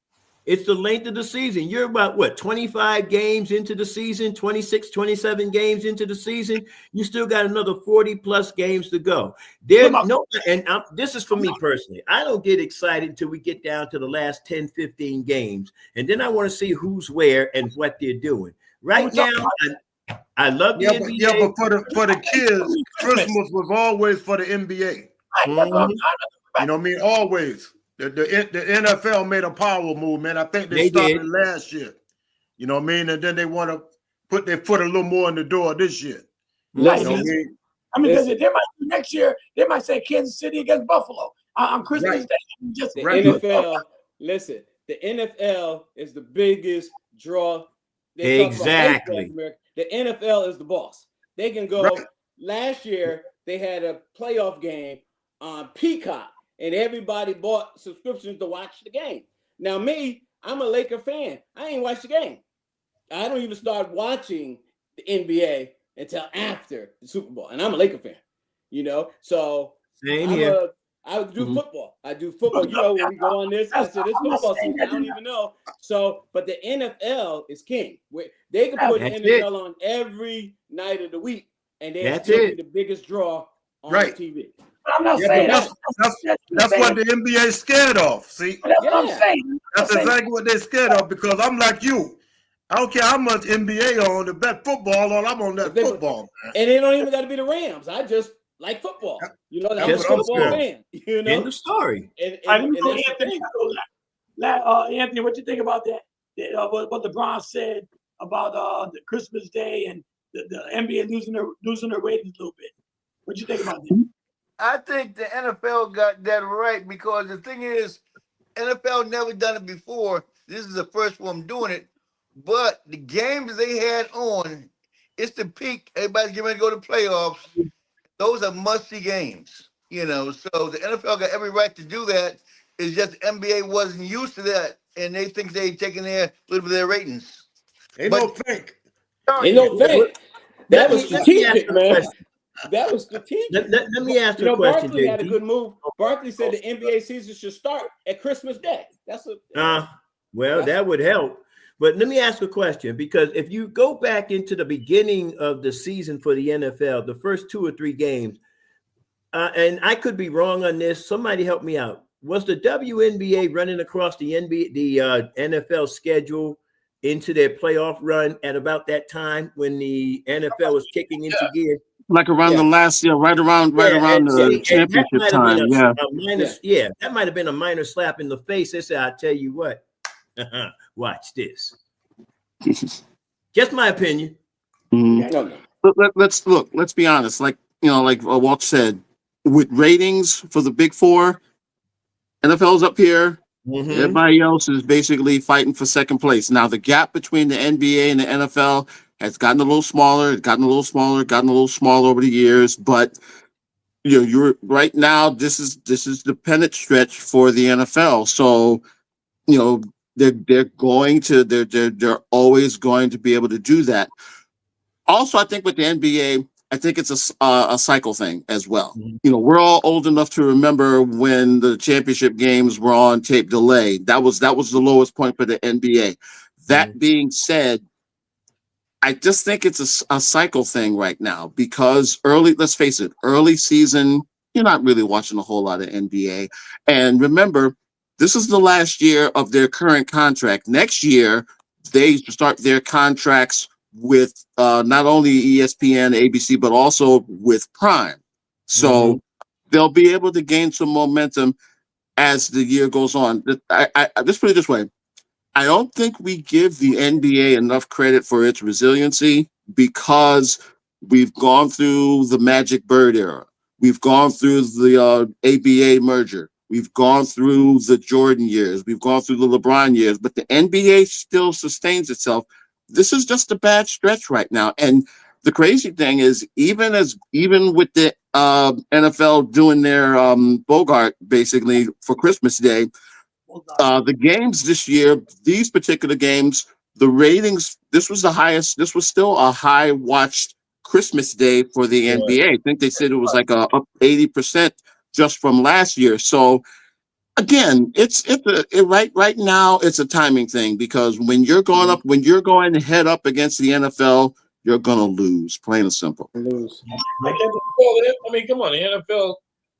It's the length of the season. You're about what, 25 games into the season, 26, 27 games into the season. You still got another 40 plus games to go. This is for me personally. I don't get excited until we get down to the last 10, 15 games. And then I want to see who's where and what they're doing. Right now, I love the NBA. Yeah, but for the kids, Christmas was always for the NBA. Mhm. You know what I mean? Always. The NFL made a power move, man. I think they started last year. You know what I mean? And then they want to put their foot a little more in the door this year. Nice. You know what I mean? I mean, because they might next year they might say Kansas City against Buffalo on Christmas Day. Just the NFL. Listen, the NFL is the biggest draw. Exactly. The NFL is the boss. They can go. Right. Last year they had a playoff game on Peacock, and everybody bought subscriptions to watch the game. Now, me, I'm a Laker fan. I ain't watched the game. I don't even start watching the NBA until after the Super Bowl, and I'm a Laker fan. You know, so same here. I do football. I do football. You know, when we go on this, I said, this football season, I don't even know. So, but the NFL is king. They can put the NFL on every night of the week, and they're still the biggest draw on TV. I'm not saying that's what the NBA is scared of. See, that's what I'm saying. That's exactly what they're scared of, because I'm like you. I don't care how much NBA on the bet football, or I'm on that football. Man. And it don't even got to be the Rams. I just like football. You know, that's a football fan. You know, end of story. And Anthony, what you think about that? What LeBron said about the Christmas Day and the NBA losing their ratings a little bit. What you think about that? I think the NFL got that right, because the thing is, NFL never done it before. This is the first one doing it. But the games they had on, it's the peak. Everybody's getting ready to go to playoffs. Those are must-see games, you know. So the NFL got every right to do that. It's just the NBA wasn't used to that, and they think they taking their little bit of their ratings. Ain't no fake. That was strategic, man. That was strategic. Let me ask you a question. Barkley had a good move. Barkley said the NBA season should start at Christmas Day. That would help. But let me ask a question, because if you go back into the beginning of the season for the NFL, the first 2 or 3 games, and I could be wrong on this, somebody help me out. Was the WNBA running across the NFL schedule into their playoff run at about that time when the NFL was kicking into gear? Like around the last year, right around the championship time. That might have been a minor slap in the face. They said, "I'll tell you what, watch this." Just my opinion. Mm-hmm. Let's be honest. Like Walt said, with ratings for the Big Four, NFL's up here. Mm-hmm. Everybody else is basically fighting for second place. Now the gap between the NBA and the NFL has gotten a little smaller. It's gotten a little smaller over the years. But you're right now. This is the pennant stretch for the NFL. So they're always going to be able to do that. Also, I think with the NBA, I think it's a cycle thing as well. Mm-hmm. We're all old enough to remember when the championship games were on tape delay. That was the lowest point for the NBA. That being said, I just think it's a cycle thing right now, because let's face it, early season, you're not really watching a whole lot of NBA. And remember, this is the last year of their current contract. Next year, they start their contracts with not only ESPN, ABC, but also with Prime. So they'll be able to gain some momentum as the year goes on. I just put it this way. I don't think we give the NBA enough credit for its resiliency, because we've gone through the Magic Bird era. We've gone through the ABA merger. We've gone through the Jordan years. We've gone through the LeBron years. But the NBA still sustains itself. This is just a bad stretch right now. And the crazy thing is, even with the NFL doing their Bogart basically for Christmas Day, the games this year, these particular games, the ratings, this was still a high watched Christmas Day for the NBA. I think they said it was like up 80% just from last year. So again, right now it's a timing thing because when you're going to head up against the NFL, you're gonna lose, plain and simple. Lose. I mean, come on, the NFL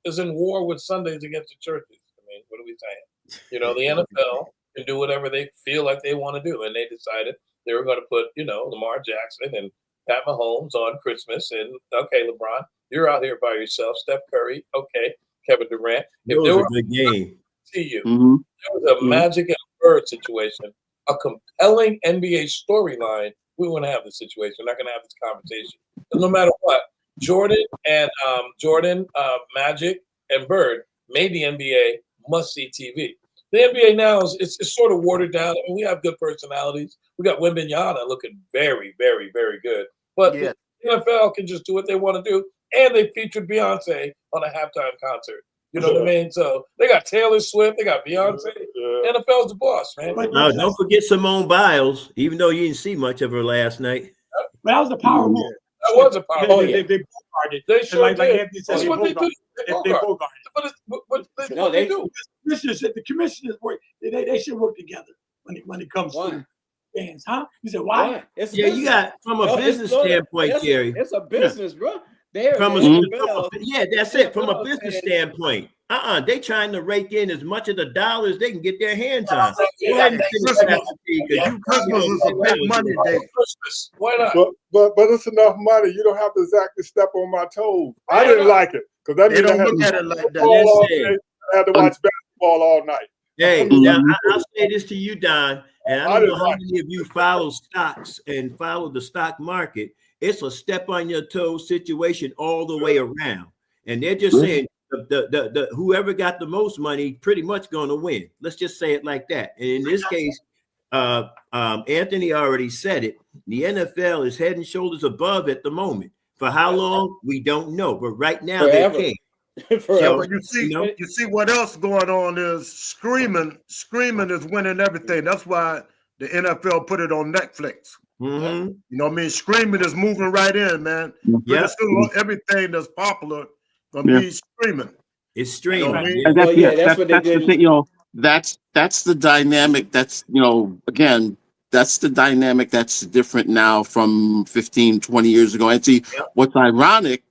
is in war with Sundays against the churches. I mean, what are we saying? You know, the NFL can do whatever they feel like they want to do, and they decided they were going to put, Lamar Jackson and Pat Mahomes on Christmas, and okay, LeBron, you're out here by yourself. Steph Curry, okay, Kevin Durant. It was a good game. See you. Mm-hmm. There was a Magic and Bird situation, a compelling NBA storyline. We want to have this situation. We're not going to have this conversation. But no matter what, Jordan, Magic, and Bird made the NBA must-see TV. The NBA now is sort of watered down. I mean, we have good personalities. We got Wembanyama looking very, very, very good. But the NFL can just do what they want to do, and they featured Beyonce on a halftime concert. You know what I mean? So they got Taylor Swift, they got Beyonce. NFL's the boss, man. No, don't forget Simone Biles, even though you didn't see much of her last night. But that was a power move. That was a power move. They bogarted. They sure like did. Anthony said, That's what they do. They bogarted. But they do. The commissioners work. They should work together when it comes to fans, huh? You said why? You got from a business standpoint, Jerry. It's a business, bro. From that's it. From a business standpoint, they trying to rake in as much of the dollars they can get their hands on. Christmas is a big money day. Why not? But it's enough money. You don't have to exactly step on my toes. I didn't like it because that They means don't look at it like that. all day. I had to watch basketball all night. Hey, now I'll say this to you, Don, and I don't know how many of you follow stocks and follow the stock market. It's a step on your toes situation all the way around, and they're just saying the whoever got the most money pretty much going to win. Let's just say it like that. And in this case, Anthony already said it. The NFL is head and shoulders above at the moment. For how long we don't know, but right now they can. Yeah, but you see what else going on is screaming is winning everything. That's why the NFL put it on Netflix. Mm-hmm. You know what I mean? Screaming is moving right in, man. Yeah, everything that's popular gonna be streaming. It's streaming. You know what I mean? And that's what they did. The thing, that's the dynamic. That's again, that's the dynamic that's different now from 15, 20 years ago. And see, what's ironic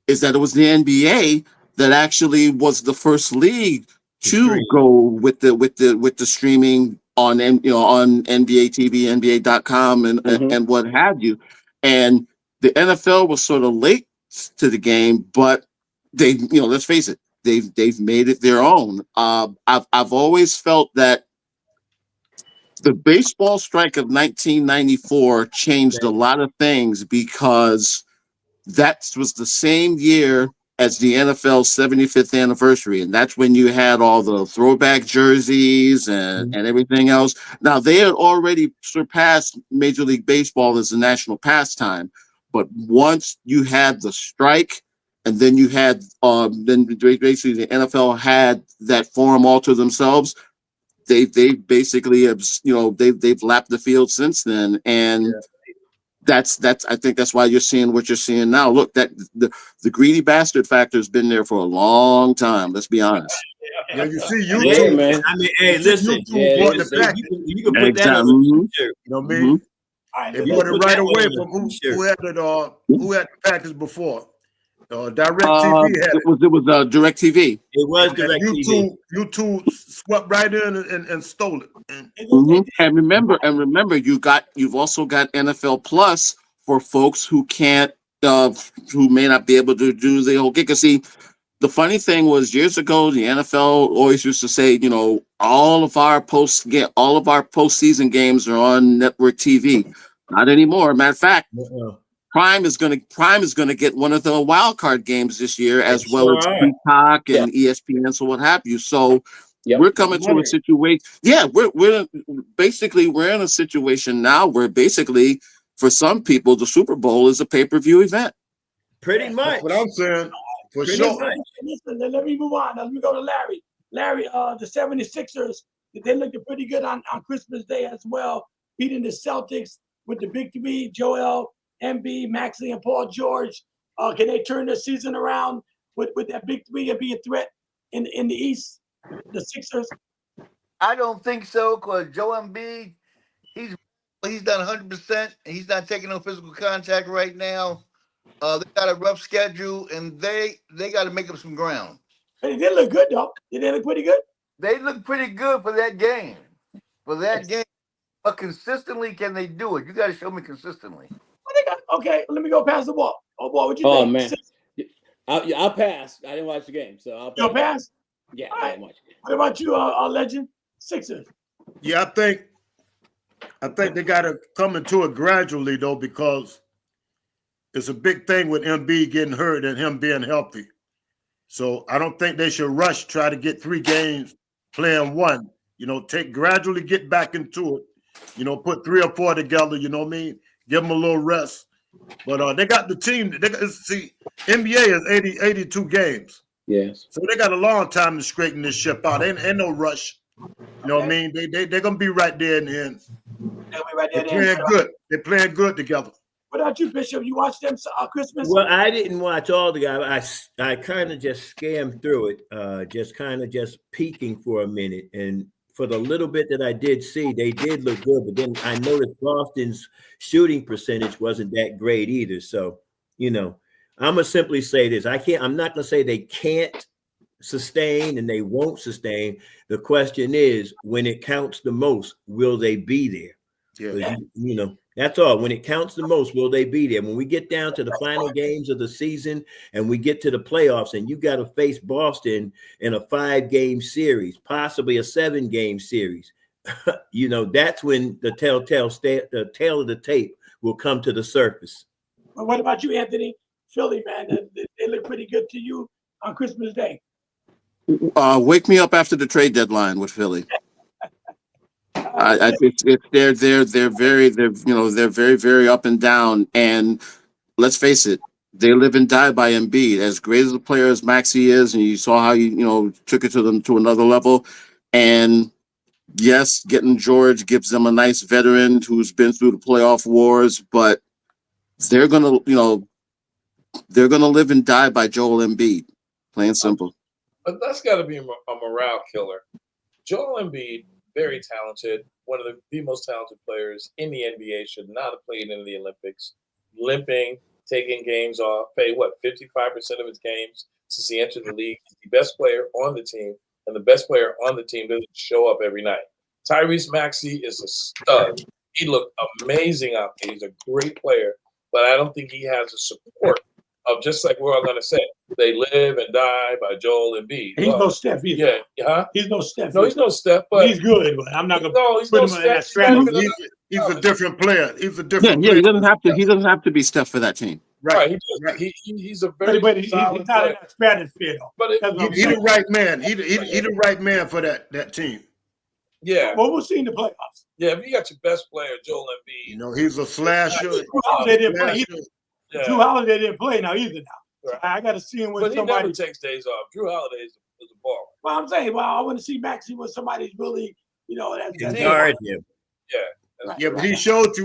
is that it was the NBA that actually was the first league to go with the streaming on on NBA TV, NBA.com, and what have you. And the NFL was sort of late to the game, but they, let's face it, they've made it their own. I've always felt that the baseball strike of 1994 changed a lot of things because that was the same year as the NFL's 75th anniversary. And that's when you had all the throwback jerseys and everything else. Now, they had already surpassed Major League Baseball as a national pastime. But once you had the strike, and then you had, then basically the NFL had that forum all to themselves, they basically have, they've lapped the field since then. And that's I think that's why you're seeing what you're seeing now. Look, that the greedy bastard factor has been there for a long time. Let's be honest. Yeah, you see YouTube, man. I mean, hey, listen, you can put that on the t-shirt. You know what I mean? They brought it right away from who had the package before. Direct TV had it. It was DirecTV. It was DirecTV. YouTube swept right in and stole it. And remember, you've also got NFL Plus for folks who can't, who may not be able to do the whole gig. See, the funny thing was years ago, the NFL always used to say, all of our postseason games are on network TV. Not anymore. Matter of fact. Prime is going to get one of the wild card games this year, as well as Peacock and ESPN, so what have you. So we're coming to a situation. Yeah, we're in a situation now where basically, for some people, the Super Bowl is a pay-per-view event. Pretty much. That's what I'm saying. For Pretty sure. much. Listen, let me move on. Let me go to Larry. Larry, the 76ers, they looked pretty good on Christmas Day as well, beating the Celtics with the big three, Joel, Embiid, Maxey, and Paul George. Can they turn their season around with that big three and be a threat in the East? The Sixers? I don't think so, because Joe Embiid, he's done 100%. He's not taking no physical contact right now. They got a rough schedule, and they got to make up some ground. But it did look good, though. Did they look pretty good? They look pretty good for that game. But consistently, can they do it? You got to show me consistently. Okay, let me go pass the ball. Oh, boy, what you Oh think? man, I'll pass. I didn't watch the game, so I'll pass. You'll pass? Yeah, All I right. didn't watch the game. What about you, Legend? Sixers. Yeah, I think they got to come into it gradually though, because it's a big thing with Embiid getting hurt and him being healthy. So I don't think they should rush, try to get 3 games playing 1. Gradually get back into it. Put 3 or 4 together. You know what I mean? Give them a little rest. But they got the team. See, NBA is 82 games. Yes. So they got a long time to straighten this ship out. Ain't no rush. You know what I mean? They're gonna be right there in the end. They'll be right there. They're playing good. They're playing good together. What about you, Bishop? You watched them Christmas? Well, I didn't watch all the guys. I kind of just scammed through it, just peeking for a minute. And for the little bit that I did see, they did look good. But then I noticed Boston's shooting percentage wasn't that great either. So, I'm gonna simply say this: I'm not gonna say they can't sustain and they won't sustain. The question is, when it counts the most, will they be there? Yeah. That's all. When it counts the most, will they be there? When we get down to the final games of the season and we get to the playoffs and you got to face Boston in a 5-game series, possibly a 7-game series, that's when the the tail of the tape will come to the surface. Well, what about you, Anthony? Philly, man, they look pretty good to you on Christmas Day. Wake me up after the trade deadline with Philly. They're very, very up and down. And let's face it, they live and die by Embiid. As great as a player as Maxey is, and you saw how you took it to them to another level. And yes, getting George gives them a nice veteran who's been through the playoff wars, but they're gonna live and die by Joel Embiid. Plain and simple. But that's got to be a morale killer. Joel Embiid, very talented, one of the most talented players in the NBA, should not have played in the Olympics. Limping, taking games off, played 55% of his games since he entered the league. He's the best player on the team, and the best player on the team doesn't show up every night. Tyrese Maxey is a stud. He looked amazing out there. He's a great player, but I don't think he has the support of, just like we're all going to say, they live and die by Joel Embiid. He's no Steph either. Yeah, huh? He's no Steph. No, he's no Steph, but he's good. But I'm not going to put him in that strategy. He's a different player. He's a different Yeah, player. he doesn't have to be Steph for that team. Right. He's a very but he's not solid in player. that stratosphere though. But He's the right man. He the right man for that team. Yeah. Well, we'll see in the playoffs. Yeah, if you got your best player, Joel Embiid. He's a slasher. Drew Holiday didn't play either. Drew Holiday didn't play now either. Right. I got to see him with But somebody. he never takes days off. Drew Holiday is a baller. Well, I'm saying, I want to see Maxey with somebody's really, that's Guard him. Yeah. Yeah, but he showed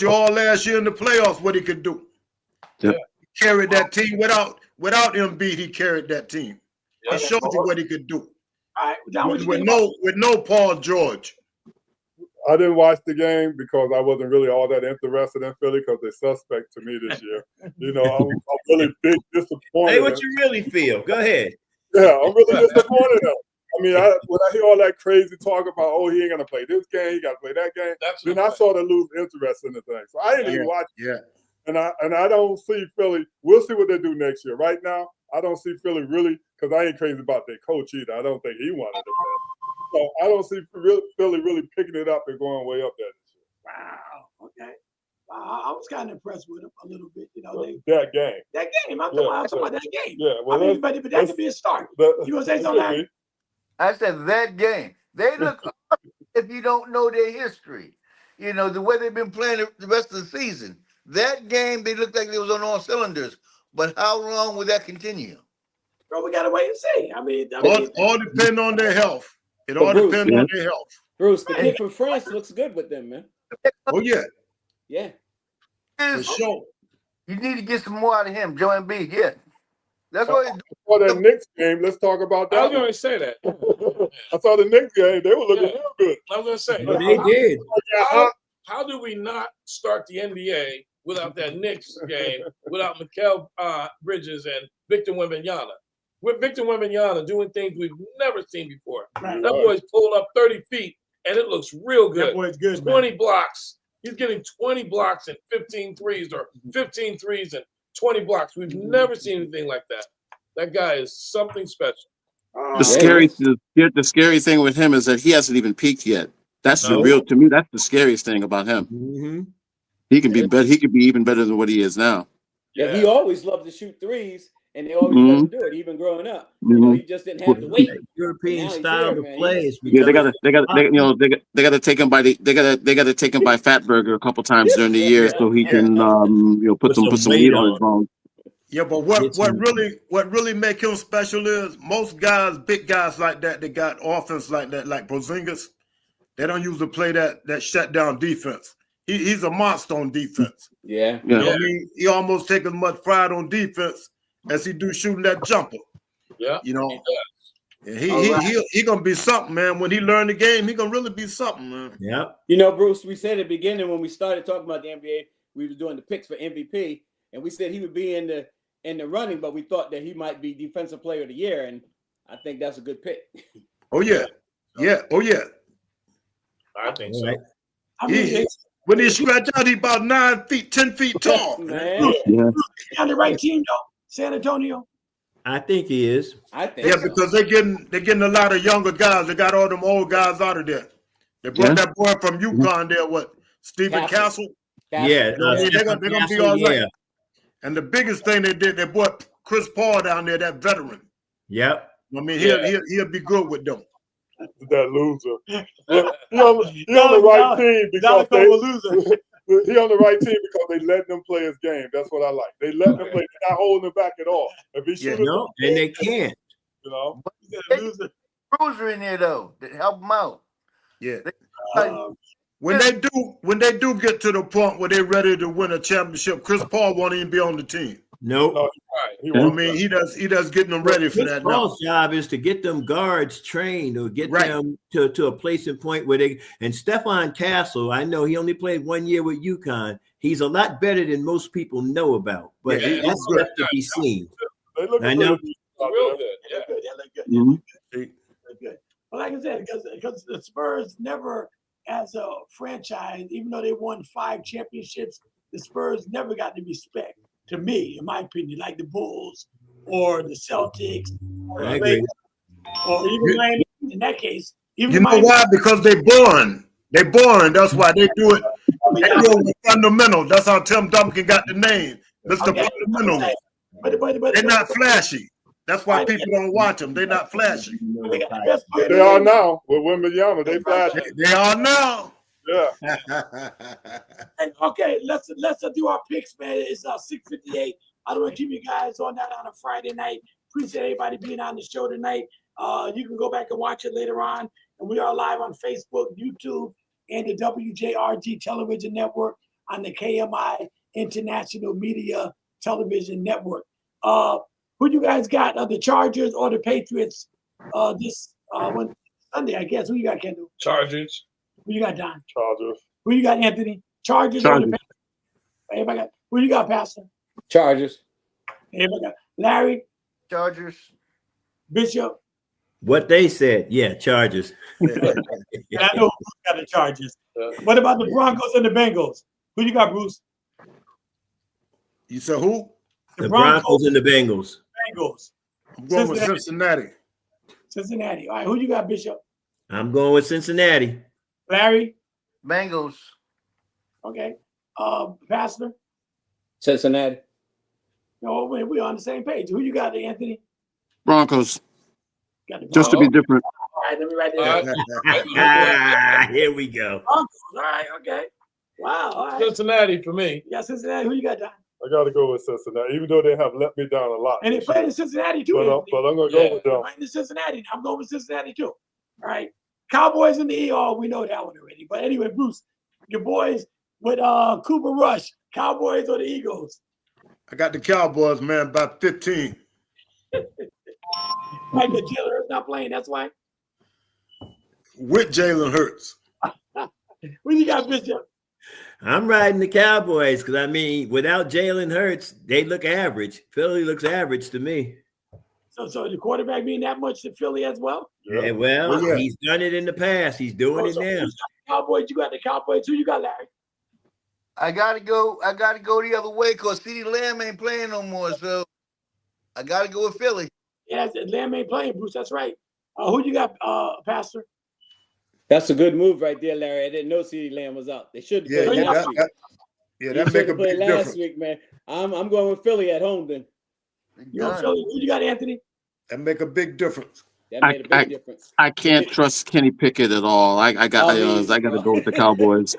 you all last year in the playoffs what he could do. Yep. He carried that team without Embiid. He carried that team. He showed you what he could do. All right, John, with no Paul George. I didn't watch the game because I wasn't really all that interested in Philly because they're suspect to me this year. I'm really big disappointed. Hey, what you really feel? Go ahead. Yeah, I'm really disappointed. I mean, when I hear all that crazy talk about, he ain't gonna play this game, he got to play that game, then I sort of lose interest in the thing. So I didn't even watch. Yeah. And I don't see Philly. We'll see what they do next year. Right now, I don't see Philly really, because I ain't crazy about their coach either. I don't think he wanted to play. So I don't see Philly really picking it up and going way up there this year. Wow. Okay. I was kind of impressed with him a little bit. That game. That game. I'm talking about that game. Yeah. Well, but that could be a start. You gonna say something? I said that game. They look if you don't know their history. The way they've been playing the rest of the season. That game, they looked like they was on all cylinders. But how long will that continue? Bro, we gotta wait and see. I mean, all depend on their health. It all depends on their health. Bruce, the kid from France looks good with them, man. Oh yeah. Yeah. For sure. You need to get some more out of him, Joe Embiid. Yeah. That's what. For that Knicks game, let's talk about I was that. going one. to say that. I saw the Knicks game; they were looking Yeah. real good. I was going to say. Well, they did. How do we not start the NBA without that Knicks game, without Mikal Bridges and Victor Wembanyama? With Victor Wembanyama doing things we've never seen before. Right. That boy's pulled up 30 feet, and it looks real That good. boy's good, 20 man. blocks. He's getting 20 blocks and 15 threes, or 15 threes and 20 blocks. We've never seen anything like that. That guy is something special. The scary thing with him is that he hasn't even peaked yet. That's the real, to me, that's the scariest thing about him. Mm-hmm. He can be better. He could be even better than what he is now. Yeah, he always loved to shoot threes, and they always let him do it, even growing up. You know, he just didn't have to wait. European Now he's style here, to man. play is Yeah, they because gotta take him by Fatburger a couple times during the year so he can put some meat on his bones. Yeah, but what really make him special is most guys, big guys like that, they got offense like that, like Porzingis. They don't usually play that shutdown defense. He's a monster on defense. Yeah. You know what I mean? He almost take as much pride on defense as he do shooting that jumper. Yeah. You know, he he gonna be something, man. When he learn the game, he gonna really be something, man. Yeah. You know, Bruce, we said at the beginning when we started talking about the NBA, we was doing the picks for MVP, and we said he would be in the running, but we thought that he might be Defensive Player of the Year, and I think that's a good pick. Oh yeah, yeah, oh yeah. I think so. Right. I mean, When he stretch out, he about 9 feet, 10 feet tall. Man, Yeah. on the right team though, San Antonio. I think he is. I think Yeah, so. because they're getting a lot of younger guys. They got all them old guys out of there. They brought that boy from UConn there, Stephen Castle. Yeah. They're gonna be all right. And the biggest thing they did, they brought Chris Paul down there, that veteran. Yep. I mean, he'll be good with them. That loser. He on the right team because he on the right team because they let them play his game. That's what I like. They let them play. They're not holding him back at all. If he shoots, and they can't. You know, Cruiser in there though to help him out. Yeah. When they do get to the point where they're ready to win a championship, Chris Paul won't even be on the team. Nope. I mean, he does getting them ready for that now. Paul's job is to get them guards trained or get them to a place and point where they and Stephon Castle, I know he only played 1 year with UConn. He's a lot better than most people know about, but that's left to be seen. I know. Real good. Yeah. They look good. Mm-hmm. They look good. But like I said, because the Spurs never, as a franchise, even though they won 5 championships, the Spurs never got the respect, to me, in my opinion, like the Bulls or the Celtics or the Lakers, or even Miami. In that case, even you know Miami. why? Because they born. They born. That's why they do it. They do it with fundamental. That's how Tim Duncan got the name, Mr. Fundamental. But they're not flashy. That's why people don't watch them. They're not flashy. They are now with Wembanyama. They flashy. They are now. Yeah. And okay, let's do our picks, man. It's 6:58. I don't want to keep you guys on that on a Friday night. Appreciate everybody being on the show tonight. You can go back and watch it later on. And we are live on Facebook, YouTube, and the WJRG Television Network on the KMI International Media Television Network. Who you guys got? The Chargers or the Patriots? This Sunday, I guess. Who you got, Kendall? Chargers. Who you got, Don? Chargers. Who you got, Anthony? Chargers. Or the Patriots? Everybody got. Who you got, Pastor? Chargers. Everybody got. Larry. Chargers. Bishop. What they said, Chargers. I know who got the Chargers. What about the Broncos and the Bengals? Who you got, Bruce? You said who? The Broncos and the Bengals. Bengals. I'm going with Cincinnati. Cincinnati. All right, who you got, Bishop? I'm going with Cincinnati. Larry? Bengals. Okay. Pastor? Cincinnati. No, we're on the same page. Who you got, Anthony? Broncos. Got the Just to be different. All right, let me write that down. Here we go. Broncos. All right, okay. Wow. All right. Cincinnati for me. You got Cincinnati. Who you got, Don? I got to go with Cincinnati, even though they have let me down a lot. And they played in Cincinnati, too. But I'm going to go with them. Playing in Cincinnati. I'm going with Cincinnati, too. All right. Cowboys in the ER. We know that one already. But anyway, Bruce, your boys with Cooper Rush, Cowboys or the Eagles? I got the Cowboys, man, about 15. Like the Jalen Hurts not playing. That's why. With Jalen Hurts. What you got, Bishop? I'm riding the Cowboys because, I mean, without Jalen Hurts, they look average. Philly looks average to me. So the quarterback being that much to Philly as well? Yeah, well, Yeah. he's done it in the past. He's doing it now. Cowboys, you got the Cowboys. Who you got, Larry? I gotta go the other way because CeeDee Lamb ain't playing no more. So I gotta go with Philly. Yes, Lamb ain't playing, Bruce. That's right. Who you got, Pastor? That's a good move right there, Larry. I didn't know CeeDee Lamb was out. They should have played last week. That make a big last difference. week, man. I'm going with Philly at home then. You know, Philly. Who you got, Anthony? That make a big difference. That made a big difference. I can't trust Kenny Pickett at all. I got to go with the Cowboys.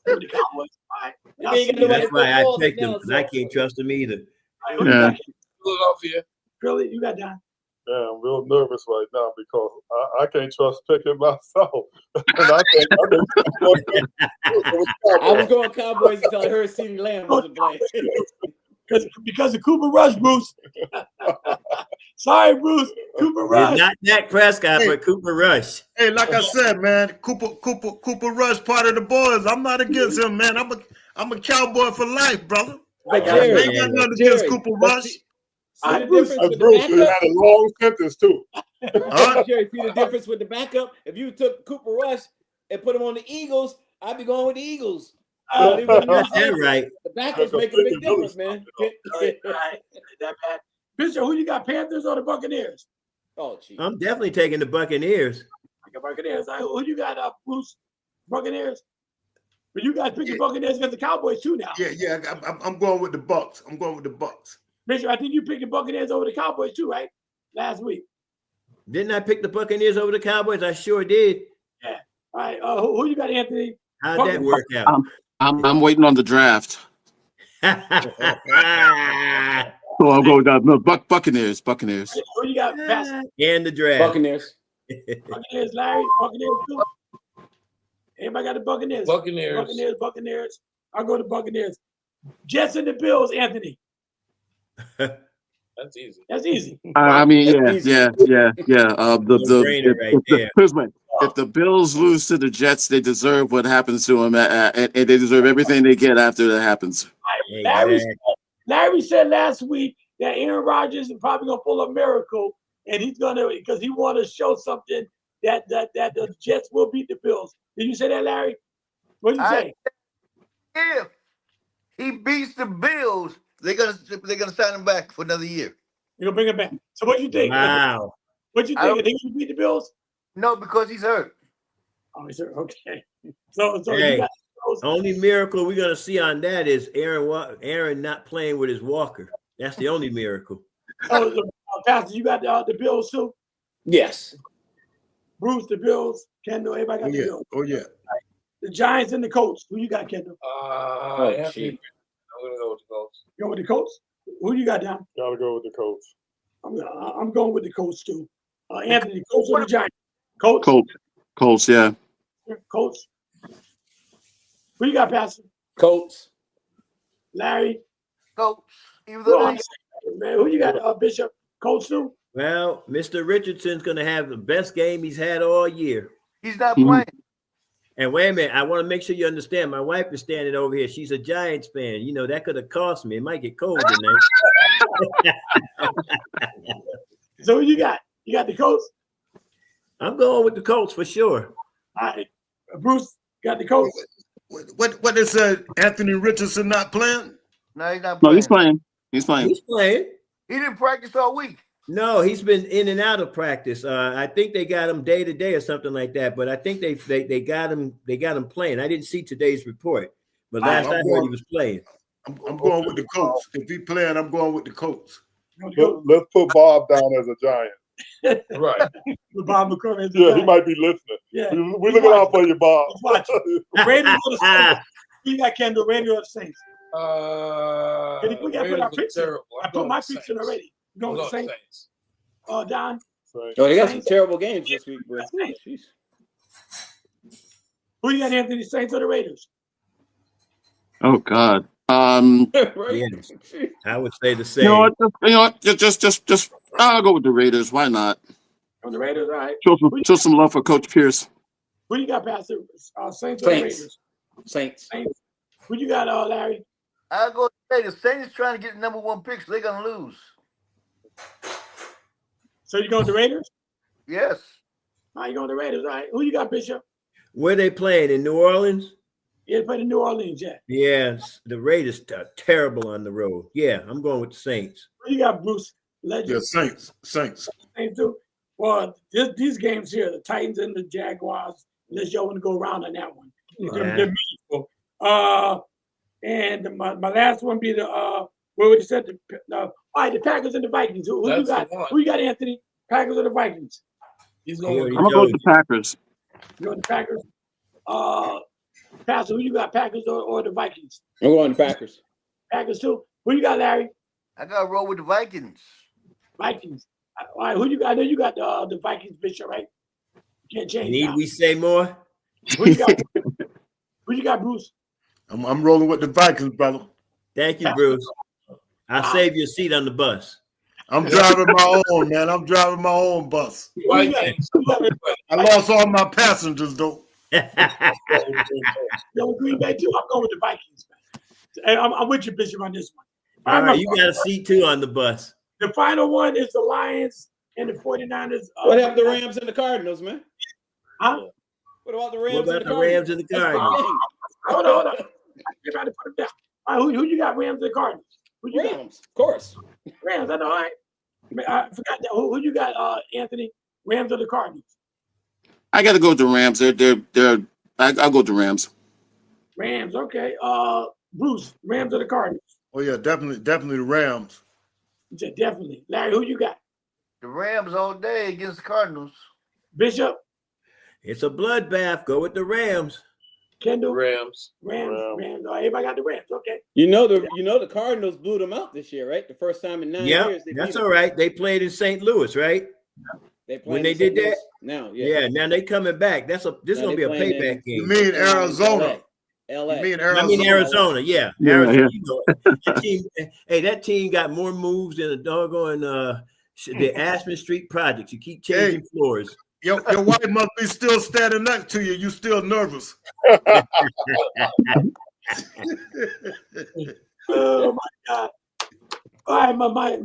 With the Cowboys. All right. You ain't got nobody That's why I football picked now, him, because I can't trust him either. All right, who you got? Philadelphia. Philly, you got Don. Yeah, I'm real nervous right now because I can't trust Pickett myself. And I was going Cowboys until I heard CeeDee Lamb wasn't playing. Because of Cooper Rush, Bruce. Sorry, Bruce. Cooper Rush. It's not Dak Prescott, Hey. but Cooper Rush. Hey, like I said, man, Cooper Rush, part of the boys. I'm not against him, man. I'm a Cowboy for life, brother. But I ain't got nothing against Jerry, Cooper but Rush. see the Bruce, difference with Bruce, the you had backup? a long sentence too. Huh? Jerry, see the difference with the backup? If you took Cooper Rush and put him on the Eagles, I'd be going with the Eagles. Uh, That's that right. The backups make a big difference, man. all right. That bad. Bishop, who you got, Panthers or the Buccaneers? Oh, gee. I'm definitely taking the Buccaneers. I got Buccaneers. All right, who you got, Bruce? Buccaneers? But you guys pick the Buccaneers against the Cowboys too now. Yeah. I'm going with the Bucks. I'm going with the Bucks. Bishop, I think you picked the Buccaneers over the Cowboys too, right? Last week. Didn't I pick the Buccaneers over the Cowboys? I sure did. Yeah. All right. Who you got, Anthony? How'd that work out? I'm waiting on the draft. So I'll go with Buccaneers. Who you got, Pastor? And the draft. Buccaneers. Buccaneers, Larry. Buccaneers too. Everybody got the Buccaneers. Buccaneers. I'll go to Buccaneers. Jets and the Bills, Anthony. That's easy. That's easy. I mean, That's easy. yeah. No-brainer right there. If the Bills lose to the Jets, they deserve what happens to them, and they deserve everything they get after that happens. Larry said last week that Aaron Rodgers is probably gonna pull a miracle, and he's gonna because he want to show something that the Jets will beat the Bills. Did you say that, Larry? What did you say? If he beats the Bills, they're gonna sign him back for another year. You're gonna bring him back. So what you think? Wow. What you think? Are they gonna beat the Bills? No, because he's hurt. Oh, sir. Okay. So Hey. you got Only miracle we're gonna see on that is Aaron not playing with his walker. That's the only miracle. Pastor, you got the Bills too? Yes. Bruce, the Bills. Kendall, everybody got the Bills. Oh yeah. The Giants and the Colts. Who you got, Kendall? Anthony, I'm gonna go with the Colts. You going with the Colts? Who you got down? Gotta go with the Colts. I'm going with the Colts too. Anthony, Colts or the Giants? Colts. Colts, yeah. Colts. Who you got, Pastor? Colts. Larry. Colts. Even though Man, who you got, Bishop? Colts too? Well, Mr. Richardson's gonna have the best game he's had all year. he's not playing. And wait a minute, I want to make sure you understand. My wife is standing over here. She's a Giants fan. You know, that could have cost me. It might get cold tonight. So who you got? You got the Colts? I'm going with the Colts for sure. All right. Bruce got the Colts? What they said? Anthony Richardson not playing? No, he's not No, playing. he's playing. He's playing. He's playing. He didn't practice all week. No, he's been in and out of practice. I think they got him day to day or something like that. But I think they got him playing. I didn't see today's report, but last I heard he was playing. I'm going with the Colts. If he playing, I'm going with the Colts. Let's put Bob down as a Giant. Right. Bob McCurry. Yeah, he might be listening. Yeah. We're looking out for you, Bob. He's watching. Raiders or the Saints? Who you got, Kendall? Raiders or the Saints? We got to put our picks in. Terrible. I put my picks in already. You going with the Saints? Saints. Don? Oh, they got some terrible games this week, bro. Jeez. Who you got, Anthony? Saints or the Raiders? Oh God. Right? Yes, I would say the You know same. what? Just. I'll go with the Raiders. Why not? On the Raiders, all right. Show some love for Coach Pierce. Who you got, Pastor? Saints or Saints. Raiders? Saints. Saints. Who you got, Larry? I'll go say the Saints trying to get the number 1 pick, so they're gonna lose. So you going to the Raiders? Yes. All right, you going to the Raiders, all right. Who you got, Bishop? Where they playing in New Orleans? Yeah, play the New Orleans, yeah. Yes, the Raiders are terrible on the road. Yeah, I'm going with the Saints. Who you got, Bruce? Legend. Yeah, Saints. Saints too. Well, these games here, the Titans and the Jaguars, unless y'all want to go around on that one. They're meaningful. And my last one be the what would you say? All right, the Packers and the Vikings. Who you got? Who you got, Anthony? Packers or the Vikings? He's I'm going. gonna go with the Packers. You want the Packers? Pastor, who you got? Packers or the Vikings? I'm going to Packers. Packers too. Who you got, Larry? I got to roll with the Vikings. Vikings. All right, who you got? I know you got the Vikings, Bishop, right? Can't change. Need now. we say more? Who you got? Who you got, Bruce? I'm rolling with the Vikings, brother. Thank you, Bruce. I'll save you a seat on the bus. I'm driving my own, man. I'm driving my own bus. Vikings. I lost all my passengers, though. Yo, Green Bay too. I'm going with the Vikings, man. Hey, I'm with you, Bishop, on this one. All right, you got a seat too on the bus. The final one is the Lions and the 49ers. What happened to the Rams and the Cardinals, man? Huh? What about the What Rams about and the the Cardinals? Rams and the That's the Cardinals? game. Hold on. Get ready to put them down. All right, who you got? Rams and Cardinals. Who you Rams, of course. got? Rams. I know. All right. I forgot that. Who you got, Anthony? Rams or the Cardinals? I got to go with the Rams. I'll go with the Rams. Rams. Okay. Bruce. Rams or the Cardinals? Oh yeah, definitely the Rams. You said definitely. Larry, who you got? The Rams all day against the Cardinals. Bishop. It's a bloodbath. Go with the Rams. Kendall. Rams. Rams. All right, everybody got the Rams. Okay. You know the Cardinals blew them out this year, right? The first time in 9 Yeah, years. They that's beat all right. They played in St. Louis, right? They When playing they in did St. Louis that? now, Yeah, now they coming back. This Now gonna they be a playing payback You game. mean Arizona? LA. You mean I mean Arizona? Arizona, yeah. Yeah, Arizona, yeah. you know, that team, hey, that team got more moves than a doggone the Ashman Street project. You keep changing floors. Your wife must be still standing next to you. You still nervous? Oh my God. All right, my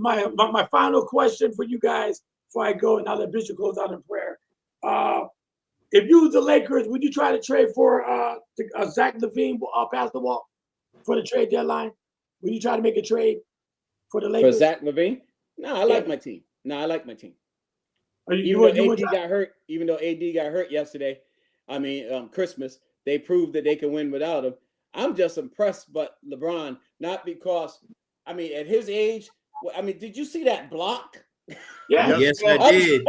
final question for you guys before I go, and I'll let Bishop close out in prayer. If you was the Lakers, would you try to trade for Zach LaVine, pass the ball for the trade deadline? Would you try to make a trade for the For Lakers? Zach LaVine? No, I like my team. Or Even though AD got hurt yesterday, Christmas, they proved that they can win without him. I'm just impressed, but LeBron, not because, at his age, did you see that block? Yeah. Yes, I did.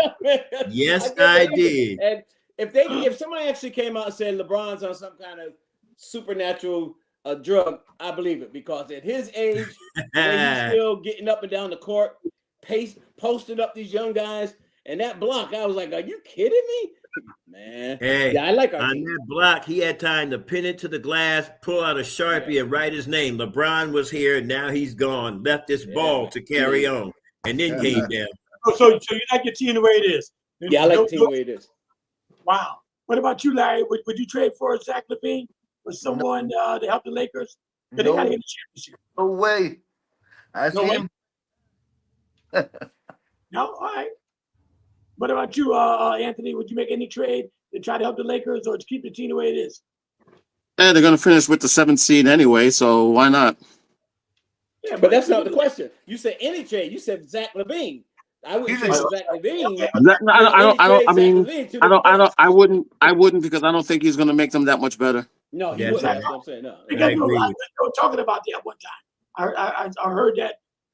Yes, I did. And if somebody actually came out and said LeBron's on some kind of supernatural drug, I believe it, because at his age, when he's still getting up and down the court, posting up these young guys, and that block, I was like, are you kidding me? Man. Hey, yeah, I like our on team. that block, he had time to pin it to the glass, pull out a Sharpie, and write his name. LeBron was here, and now he's gone. Left this ball to carry on, and then came down. So you like your team the way it is? Yeah, I like the team the way it is. Wow. What about you, Larry? Would you trade for Zach LaVine or someone to help the Lakers? Because they got to get the championship. No way. I see him. No? All right. What about you, Anthony? Would you make any trade to try to help the Lakers or to keep the team the way it is? And they're going to finish with the 7th seed anyway, so why not? Yeah, But that's not the question. You said any trade. You said Zach LaVine. I wouldn't say Zach LaVine. I wouldn't because I don't think he's going to make them that much better. No, he Yes, wouldn't. I- That's what I'm saying. No. Because I they agree. were talking about that one time. I heard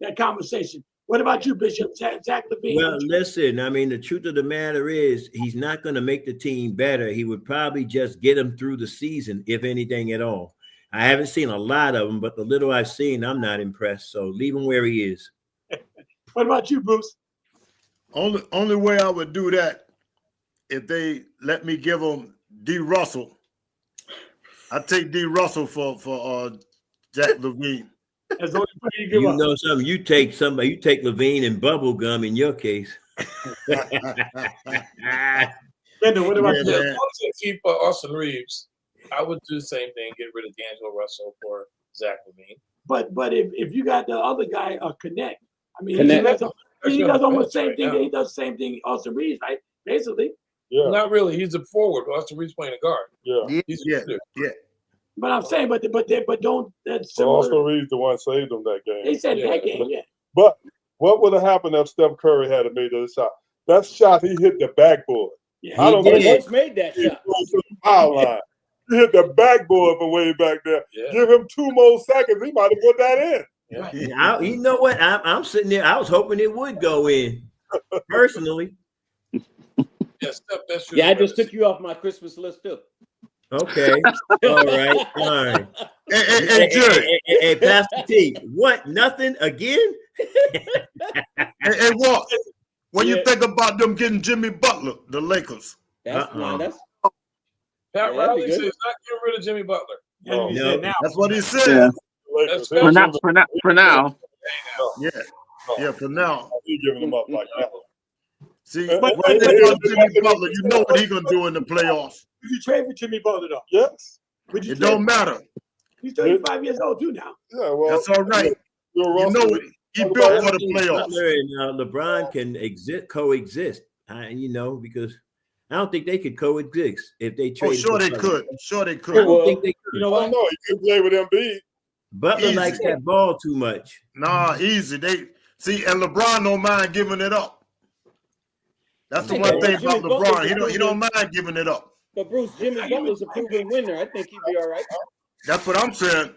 that conversation. What about you, Bishop? Zach LaVine? Well, listen, the truth of the matter is he's not going to make the team better. He would probably just get them through the season, if anything at all. I haven't seen a lot of them, but the little I've seen, I'm not impressed. So leave him where he is. What about you, Bruce? Only way I would do that if they let me give them D. Russell. I take D. Russell for Jack Levine. That's the only player you give You up. know something? You take Levine and bubble gum in your case. Brandon, what about Yeah, you? As man. long as they keep Austin Reeves, I would do the same thing. Get rid of D'Angelo Russell for Zach Levine. But if you got the other guy, Connect, I mean, Connect. he does almost the same Right thing. now. He does the same thing Austin Reeves, right? Basically. Yeah, Not really. He's a forward. Austin Reeves playing a guard. yeah. He's a Yeah, shooter. yeah. But I'm saying, but don't that's So similar. Austin Reeves the one saved them that game. They said Yeah. that game, yeah. But what would have happened if Steph Curry had made that shot? That shot, he hit the backboard. Yeah. I don't He think did. Most made that he shot. goes to the foul line. He hit the backboard from way back there. Yeah. Give him 2 more seconds. He might have put that in. Right. You know what? I'm sitting there. I was hoping it would go in. Personally. Yeah, Steph, best shooter. Yeah, I just took you off my Christmas list too. Okay. All right. Fine. Hey, Jerry. Hey, Pastor T. What? Nothing again? Hey, Walt. When you Yeah. think about them getting Jimmy Butler, the Lakers. That's fine. That's Pat Yeah, that'd be Riley good. says not getting rid of Jimmy Butler. That's what he No. said now. That's what he said. Yeah. Lakers, That's For now, he's for now. Yeah, yeah. For now, giving him up like that. see, But- when you think about Jimmy Butler, you know what he gonna do in the playoffs. Would you trade for Jimmy Butler though? Yes. Would you It trade? don't matter. He's 35 years old too now. Yeah, well, That's all right. Bill You Russell, know it. He Talk built about for the think playoffs. Butler and LeBron can coexist. Because I don't think they could coexist if they Oh, trade. sure they could. Sure they I could. don't think they could. you know I what? don't know. He could play with Embiid. Butler Easy. likes that ball too much. Nah, easy. They see, and LeBron don't mind giving it up. That's the Hey, one but thing Jimmy about Butler's LeBron. He don't mind giving it up. But Bruce, Jimmy Butler's a proven winner. I think he'd be all right. That's what I'm saying.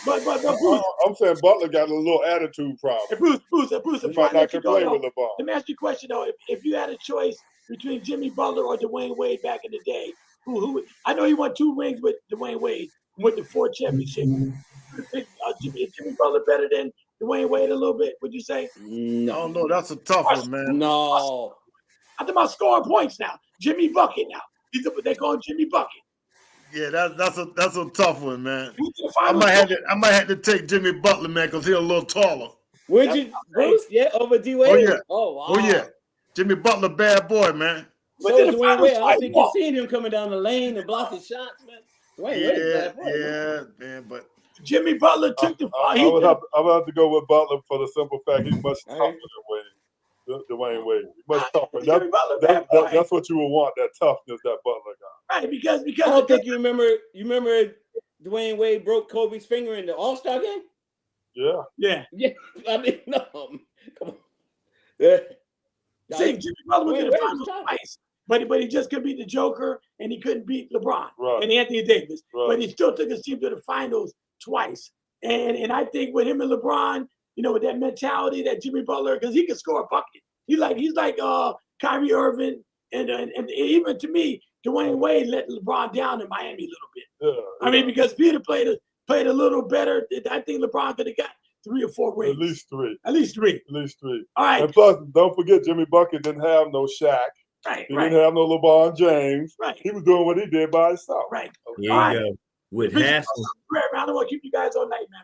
But Bruce, I'm saying Butler got a little attitude problem. Bruce, He before might I not let you can go, play though, with LeBron. let me ask you a question though. If you had a choice between Jimmy Butler or Dwayne Wade back in the day, who I know he won 2 rings with Dwayne Wade, went to 4 championships. Jimmy Butler better than Dwayne Wade a little bit, would you say? Oh No, no, that's a tough one, man. no. I'm talking about scoring points now. Jimmy Bucket now. They call him Jimmy Bucket. Yeah, that's a tough one, man. Went to the I finals. might have to take Jimmy Butler, man, because he's a little taller. Would you, Bruce? Yeah, over D Wade. Oh yeah. Oh wow. Oh yeah. Jimmy Butler, bad boy, man. But So then is the Dwayne finals Wade. I twice don't think walk. you've seen him coming down the lane and blocking shots, man. Dwayne Wade's a Yeah, bad boy. Man. yeah, man. But Jimmy Butler took the I would have to go with Butler for the simple fact he's much All tougher right. than Wade. Dwayne Wade. He's much tougher. Jimmy Butler, bad boy. That's what you would want, that toughness that Butler got. Right, because I don't think you remember. You remember Dwayne Wade broke Kobe's finger in the All-Star game? Yeah. yeah. Yeah, I mean, no. Come on. Yeah. See, Jimmy Butler went to the Wade was finals tough. twice, but he just couldn't beat the Joker and he couldn't beat LeBron Right. and Anthony Davis. Right. But he still took his team to the finals twice. And I think with him and LeBron, with that mentality that Jimmy Butler, because he can score a bucket. He's like Kyrie Irving, and even to me, Dwayne Wade let LeBron down in Miami a little bit. Yeah. I mean, because if he'd have played a little better, I think LeBron could have got 3 or 4 rings. At least 3. At least 3. At least 3. All right. And plus, don't forget, Jimmy Bucket didn't have no Shaq. Right. He didn't have no LeBron James. Right. He was doing what he did by himself. Right. There All you right. go. With Bishop, Haskell. I don't want to keep you guys all night, man.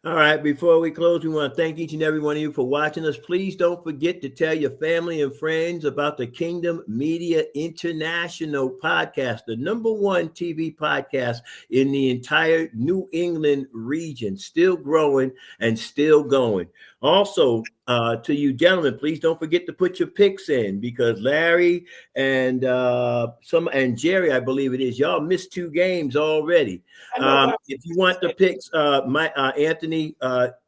All right, before we close, we want to thank each and every one of you for watching us. Please don't forget to tell your family and friends about the Kingdom Media International podcast, the #1 TV podcast in the entire New England region, still growing and still going. Also, to you gentlemen, please don't forget to put your picks in, because Larry and Jerry, I believe it is, y'all missed 2 games already. If you want the picks, Anthony,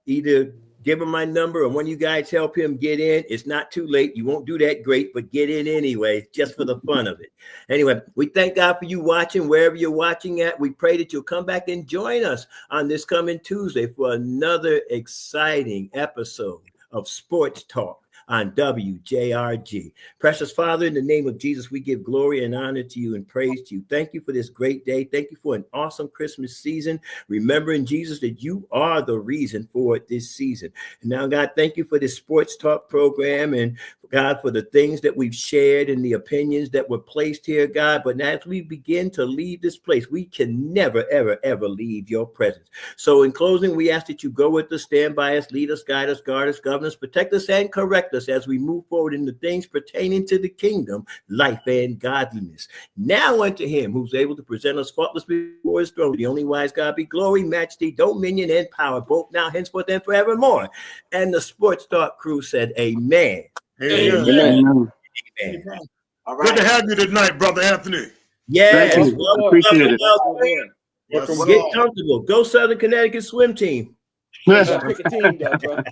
either give him my number or one of you guys help him get in. It's not too late. You won't do that great, but get in anyway, just for the fun of it. Anyway, we thank God for you watching wherever you're watching at. We pray that you'll come back and join us on this coming Tuesday for another exciting episode of Sports Talk on WJRG. Precious Father, in the name of Jesus, we give glory and honor to you and praise to you. Thank you for this great day. Thank you for an awesome Christmas season. Remembering, Jesus, that you are the reason for this season. And now, God, thank you for this Sports Talk program and God, for the things that we've shared and the opinions that were placed here, God. But as we begin to leave this place, we can never, ever, ever leave your presence. So in closing, we ask that you go with us, stand by us, lead us, guide us, guard us, govern us, protect us, and correct us as we move forward in the things pertaining to the kingdom, life, and godliness. Now unto him who's able to present us faultless before his throne, the only wise God, be glory, majesty, dominion, and power, both now, henceforth, and forevermore. And the Sports Talk crew said, amen. Amen. Amen. Amen. All Good to right. have you tonight, Brother Anthony. Yes. Thank you. Welcome, Appreciate it. welcome, welcome. Yes, Welcome. Get sir. comfortable. Go Southern Connecticut swim team. You gotta pick a team though, bro.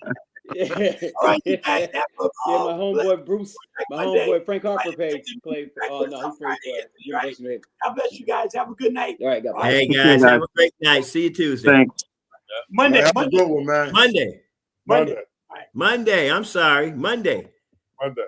Yeah, All right, you guys have a yeah. My homeboy Bruce, my Monday. homeboy Frank Harper played for. Oh no, he played for University of Haven. God bless you guys. Have a good night. All right, God bless. Hey Okay, guys, guys. have a great night. See you Tuesday. Thanks. Monday. Have a Monday. good one, man. Monday. Monday. Monday. I'm sorry. Monday. Monday.